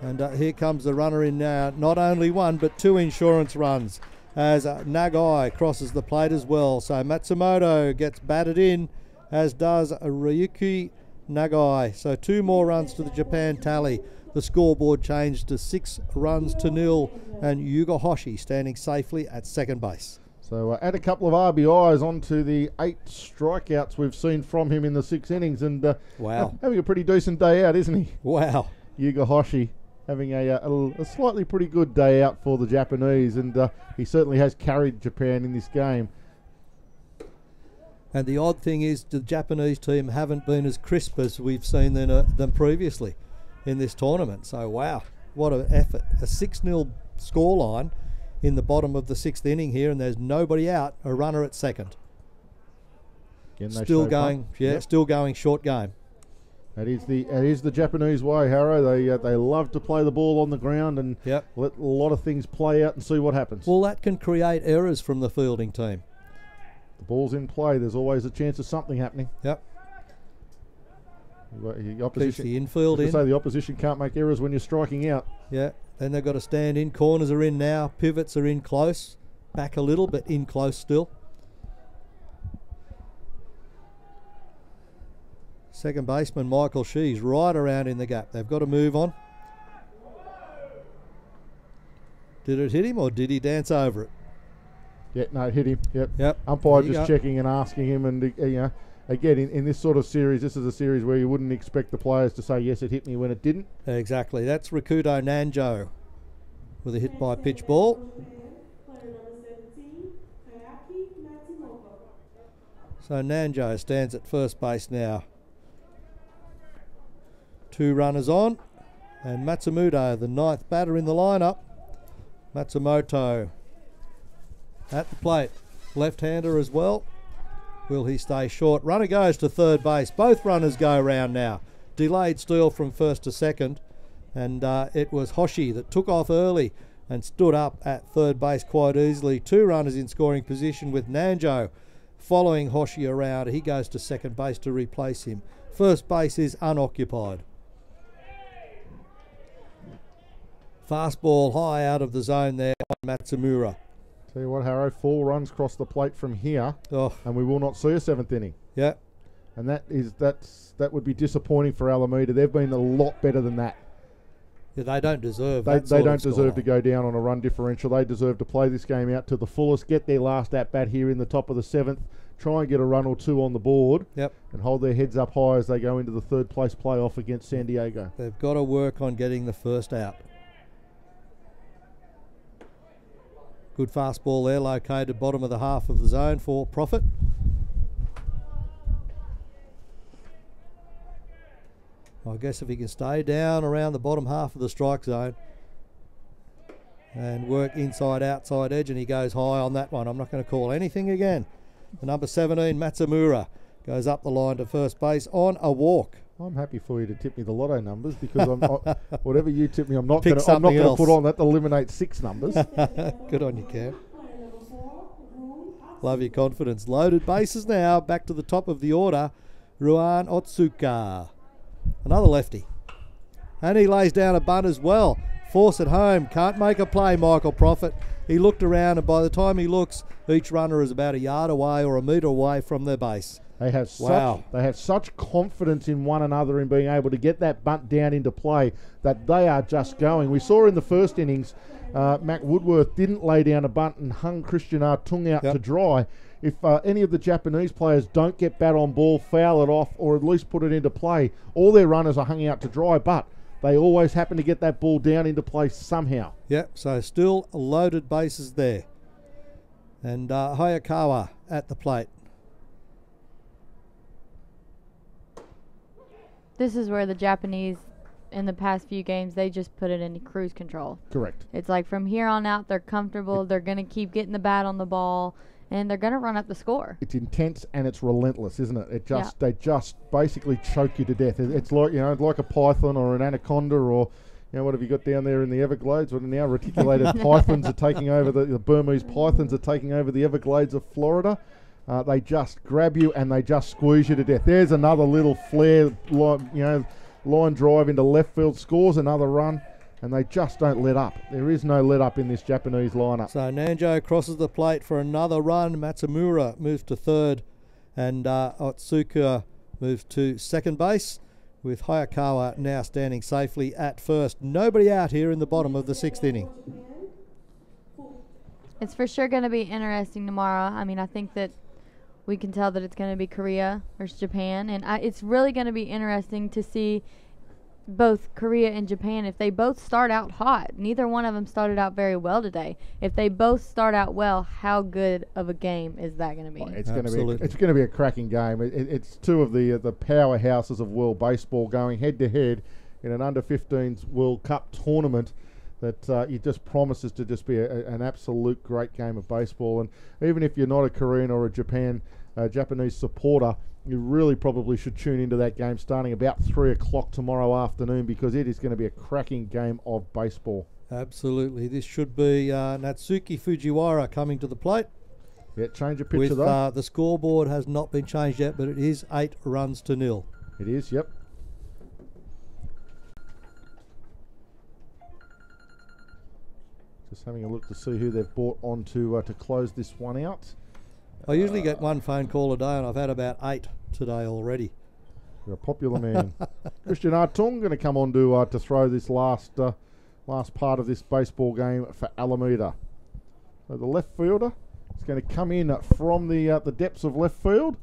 And here comes the runner in now. Not only one, but 2 insurance runs as Nagai crosses the plate as well. So Matsumoto gets batted in, as does Ryuki Nagai. So 2 more runs to the Japan tally. The scoreboard changed to 6-0, and Yuga Hoshi standing safely at second base. So add a couple of RBIs onto the 8 strikeouts we've seen from him in the 6 innings, and wow, having a pretty decent day out, isn't he? Wow. Yuga Hoshi having a slightly pretty good day out for the Japanese, and he certainly has carried Japan in this game. And the odd thing is the Japanese team haven't been as crisp as we've seen them previously in this tournament. So wow, what an effort. A 6-0 scoreline in the bottom of the 6th inning here, and there's nobody out, a runner at second. Still going, still going short game. That is the Japanese way, Harrow. They love to play the ball on the ground and let a lot of things play out and see what happens. Well, that can create errors from the fielding team. The ball's in play. There's always a chance of something happening. Yep. The opposition, keeps the infield in. Say the opposition can't make errors when you're striking out. Yeah. Then they've got to stand in. Corners are in now. Pivots are in close. Back a little, but in close still. Second baseman Michael Shee's right around in the gap. They've got to move on. Did it hit him or did he dance over it? Yeah, no, it hit him. Yep. Yep. Umpire There you just go. checking and asking him, and again, in this sort of series, this is a series where you wouldn't expect the players to say yes, it hit me when it didn't. Exactly. That's Rikudo Nanjo with a hit by pitch ball. So Nanjo stands at first base now. 2 runners on, and Matsumoto, the 9th batter in the lineup. Matsumoto at the plate, left-hander as well. Will he stay short? Runner goes to third base. Both runners go round now. Delayed steal from first to second, and it was Hoshi that took off early and stood up at third base quite easily. 2 runners in scoring position with Nanjo following Hoshi around. He goes to second base to replace him. First base is unoccupied. Fastball high out of the zone there on Matsumura. Tell you what, Harrow, 4 runs cross the plate from here, Oh, and we will not see a 7th inning. yeah. And that would be disappointing for Alameda. They've been a lot better than that. Yeah, they don't deserve They that sort don't of deserve to score. go down on a run differential. They deserve to play this game out to the fullest, get their last at-bat here in the top of the 7th, try and get a run or 2 on the board, Yep. and hold their heads up high as they go into the third place playoff against San Diego. They've got to work on getting the first out. Good fastball there, located bottom of the half of the zone for Profit. I guess if he can stay down around the bottom half of the strike zone and work inside outside edge, and he goes high on that one. I'm not going to call anything again. The number 17 Matsumura goes up the line to first base on a walk. I'm happy for you to tip me the lotto numbers because whatever you tip me, I'm not Pick going to something else. put on that to eliminate 6 numbers. Good on you, Cam. Love your confidence. Loaded bases now. Back to the top of the order. Ruan Otsuka. Another lefty. And he lays down a bunt as well. Force it home. Can't make a play, Michael Profit. He looked around, and by the time he looks, each runner is about a yard away or a metre away from their base. They have Wow. such confidence in one another in being able to get that bunt down into play that they are just going. We saw in the first innings, Mac Woodworth didn't lay down a bunt and hung Christian Artung out Yep. to dry. If any of the Japanese players don't get bat on ball, foul it off, or at least put it into play, all their runners are hung out to dry, but they always happen to get that ball down into play somehow. Yep, so still loaded bases there. And Hayakawa at the plate. This is where the Japanese, in the past few games, they just put it into cruise control. Correct. It's like from here on out, they're comfortable. They're going to keep getting the bat on the ball, and they're going to run up the score. It's intense and it's relentless, isn't it? Yeah. They just basically choke you to death. It's like like a python or an anaconda, or what have you got down there in the Everglades? Well, now reticulated pythons are taking over the Burmese pythons are taking over the Everglades of Florida. They just grab you and they just squeeze you to death. There's another little flare, line drive into left field, scores another run, and they just don't let up. There is no let up in this Japanese lineup. So Nanjo crosses the plate for another run. Matsumura moves to third, and Otsuka moves to second base, with Hayakawa now standing safely at first. Nobody out here in the bottom of the 6th inning. It's for sure going to be interesting tomorrow. I mean, I think that we can tell that it's going to be Korea versus Japan, and it's really going to be interesting to see both Korea and Japan, if they both start out hot. Neither one of them started out very well today. If they both start out well, how good of a game is that going to be? It's going Absolutely. to be a cracking game. It's two of the powerhouses of world baseball going head to head in an under-15s World Cup tournament that it just promises to just be an absolute great game of baseball. And even if you're not a Korean or a Japanese supporter, you really probably should tune into that game starting about 3 o'clock tomorrow afternoon, because it is going to be a cracking game of baseball. Absolutely. This should be Natsuki Fujiwara coming to the plate. Yeah, change of pitcher With though. the scoreboard has not been changed yet, but it is 8 runs to 0. It is, yep. Just having a look to see who they've brought on to close this one out. I usually get one phone call a day, and I've had about 8 today already. You're a popular man. Christian Artung going to come on to throw this last last part of this baseball game for Alameda. So the left fielder is going to come in from the depths of left field.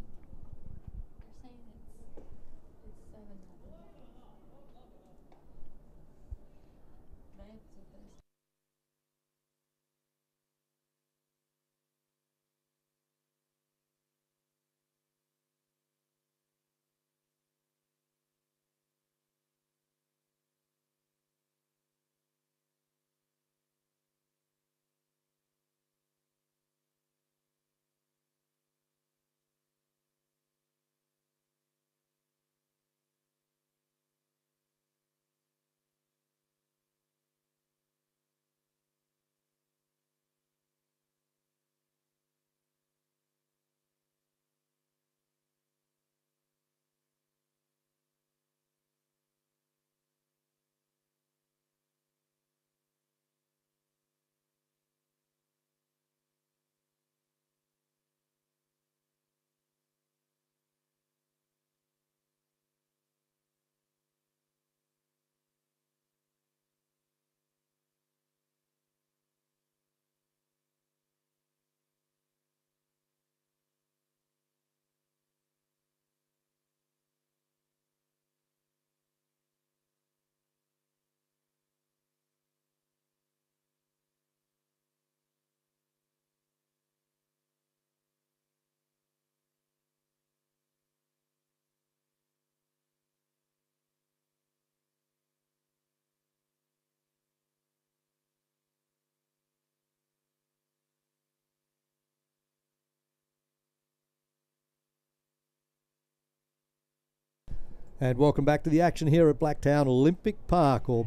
And welcome back to the action here at Blacktown Olympic Park, or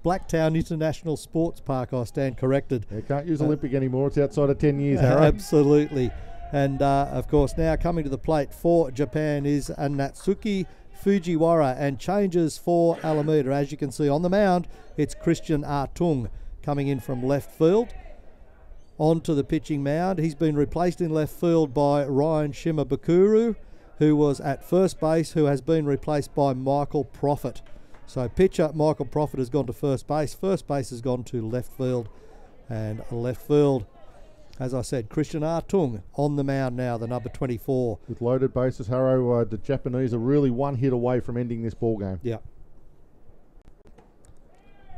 Blacktown International Sports Park. I stand corrected. You can't use Olympic anymore. It's outside of 10 years, Harry. Absolutely. And of course, now coming to the plate for Japan is Natsuki Fujiwara, and changes for Alameda. As you can see on the mound, it's Christian Artung coming in from left field onto the pitching mound. He's been replaced in left field by Ryan Shimabukuro, who was at first base, who has been replaced by Michael Prophet. So pitcher Michael Prophet has gone to first base has gone to left field, and left field, as I said, Christian Artung on the mound now, the number 24. With loaded bases, Harrow, the Japanese are really one hit away from ending this ball game. Yeah.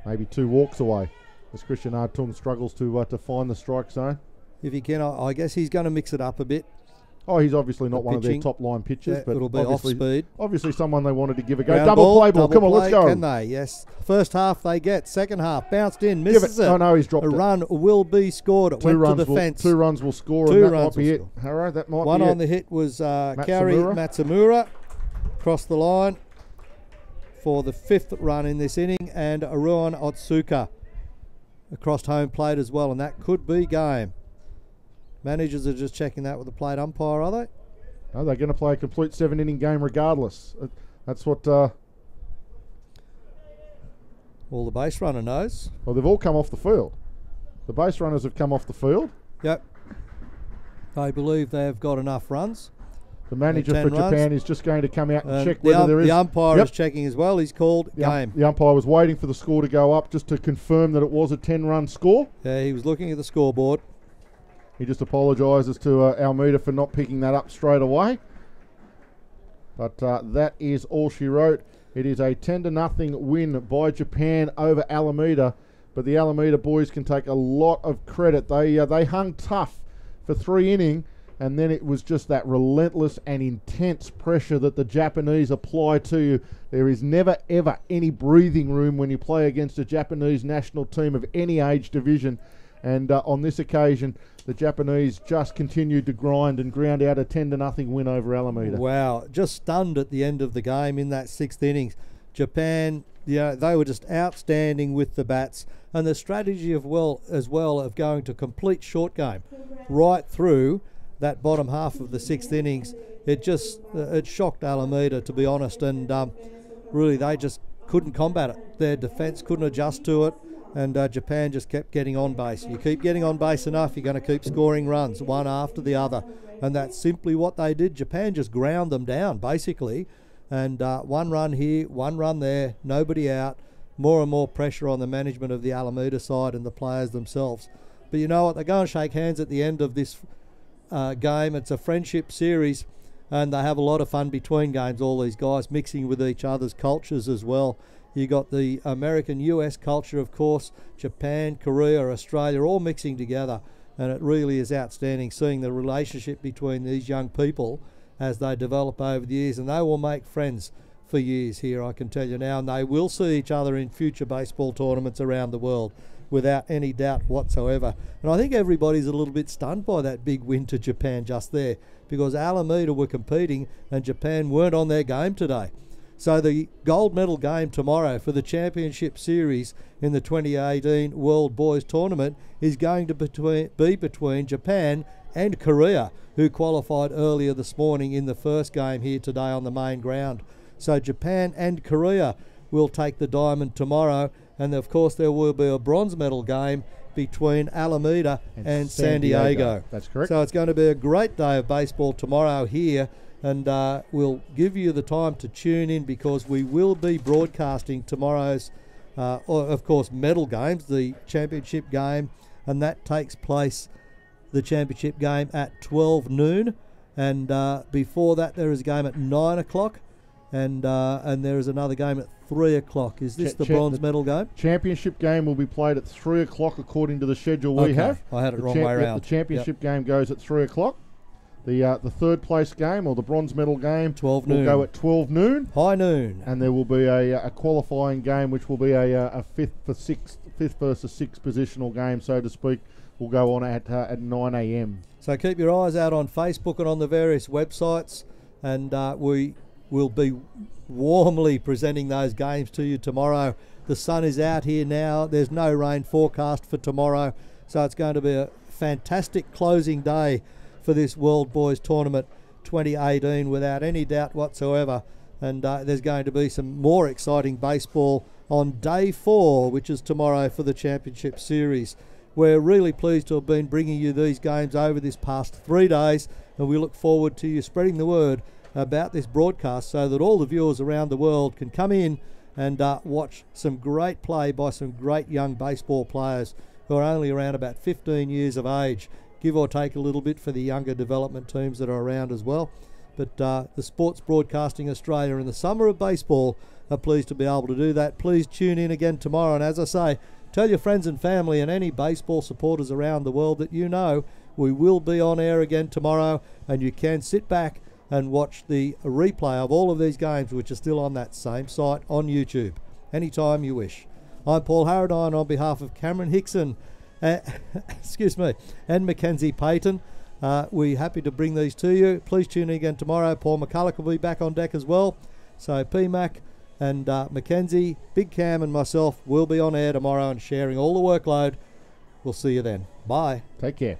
Maybe 2 walks away, as Christian Artung struggles to find the strike zone. If he can, I guess he's going to mix it up a bit. Oh, he's obviously not one of their top line pitchers, Yeah, but it'll be off speed. Obviously someone they wanted to give a go. Ground Double play ball. Come on, let's go. Can they? Yes. First half they get. Second half bounced in, misses it. Oh no, he's dropped a it. run will be scored. It went to the fence. 2 runs will score, Two and that runs might be will it. score. Harrow, that might One be on it. the hit was Kari Matsumura. Across the line for the 5th run in this inning, and Aruan Otsuka across home plate as well, and that could be game. Managers are just checking that with the plate umpire, are they? No, they're going to play a complete 7-inning game regardless. That's what... Well, the base runner knows. Well, they've all come off the field. The base runners have come off the field. Yep. They believe they have got enough runs. The manager for Japan is just going to come out and check whether there is... The umpire is checking as well. He's called game. The umpire was waiting for the score to go up just to confirm that it was a 10-run score. Yeah, he was looking at the scoreboard. He just apologises to Alameda for not picking that up straight away. But that is all she wrote. It is a 10-0 win by Japan over Alameda. But the Alameda boys can take a lot of credit. They hung tough for 3 innings, and then it was just that relentless and intense pressure that the Japanese apply to you. There is never, ever any breathing room when you play against a Japanese national team of any age division. And on this occasion, the Japanese just continued to grind and ground out a 10-0 win over Alameda. Wow, just stunned at the end of the game in that 6th innings. Japan, they were just outstanding with the bats, and the strategy of going to complete short game right through that bottom half of the 6th innings. It shocked Alameda, to be honest, and really they just couldn't combat it. Their defence couldn't adjust to it. And Japan just kept getting on base. You keep getting on base enough, you're going to keep scoring runs, one after the other. And that's simply what they did. Japan just ground them down, basically. And 1 run here, 1 run there, nobody out, more and more pressure on the management of the Alameda side and the players themselves. But you know what? They go and shake hands at the end of this game. It's a friendship series, and they have a lot of fun between games, all these guys mixing with each other's cultures as well. You got the American-US culture, of course, Japan, Korea, Australia, all mixing together, and it really is outstanding seeing the relationship between these young people as they develop over the years, and they will make friends for years here, I can tell you now, and they will see each other in future baseball tournaments around the world without any doubt whatsoever. And I think everybody's a little bit stunned by that big win to Japan just there, because Alameda were competing and Japan weren't on their game today. So the gold medal game tomorrow for the championship series in the 2018 World Boys Tournament is going to be between Japan and Korea, who qualified earlier this morning in the first game here today on the main ground. So Japan and Korea will take the diamond tomorrow, and of course there will be a bronze medal game between Alameda and San Diego. That's correct. So it's going to be a great day of baseball tomorrow here, and we'll give you the time to tune in, because we will be broadcasting tomorrow's, of course, medal games, the championship game, and that takes place, the championship game, at 12 noon. And before that, there is a game at 9 o'clock, and there is another game at 3 o'clock. Is this the bronze medal game? Championship game will be played at 3 o'clock according to the schedule we have. I had it the wrong way around. The championship game goes at 3 o'clock. The third place game, or the bronze medal game, 12 will noon. go at 12 noon. High noon. And there will be a qualifying game, which will be a fifth versus sixth positional game, so to speak, will go on at 9 a.m. So keep your eyes out on Facebook and on the various websites, and we will be warmly presenting those games to you tomorrow. The sun is out here now. There's no rain forecast for tomorrow, so it's going to be a fantastic closing day for this World Boys Tournament 2018 without any doubt whatsoever. And there's going to be some more exciting baseball on day 4, which is tomorrow for the championship series. We're really pleased to have been bringing you these games over this past 3 days, and we look forward to you spreading the word about this broadcast so that all the viewers around the world can come in and watch some great play by some great young baseball players who are only around about 15 years of age, give or take a little bit for the younger development teams that are around as well. But the Sports Broadcasting Australia in the summer of baseball are pleased to be able to do that. Please tune in again tomorrow, and as I say, tell your friends and family and any baseball supporters around the world that you know we will be on air again tomorrow, and you can sit back and watch the replay of all of these games, which are still on that same site on YouTube, anytime you wish. I'm Paul Harradine on behalf of Cameron Hickson, excuse me, and Mackenzie Payton. We're happy to bring these to you. Please tune in again tomorrow. Paul McCulloch will be back on deck as well. So PMac and Mackenzie, Big Cam and myself will be on air tomorrow and sharing all the workload. We'll see you then. Bye. Take care.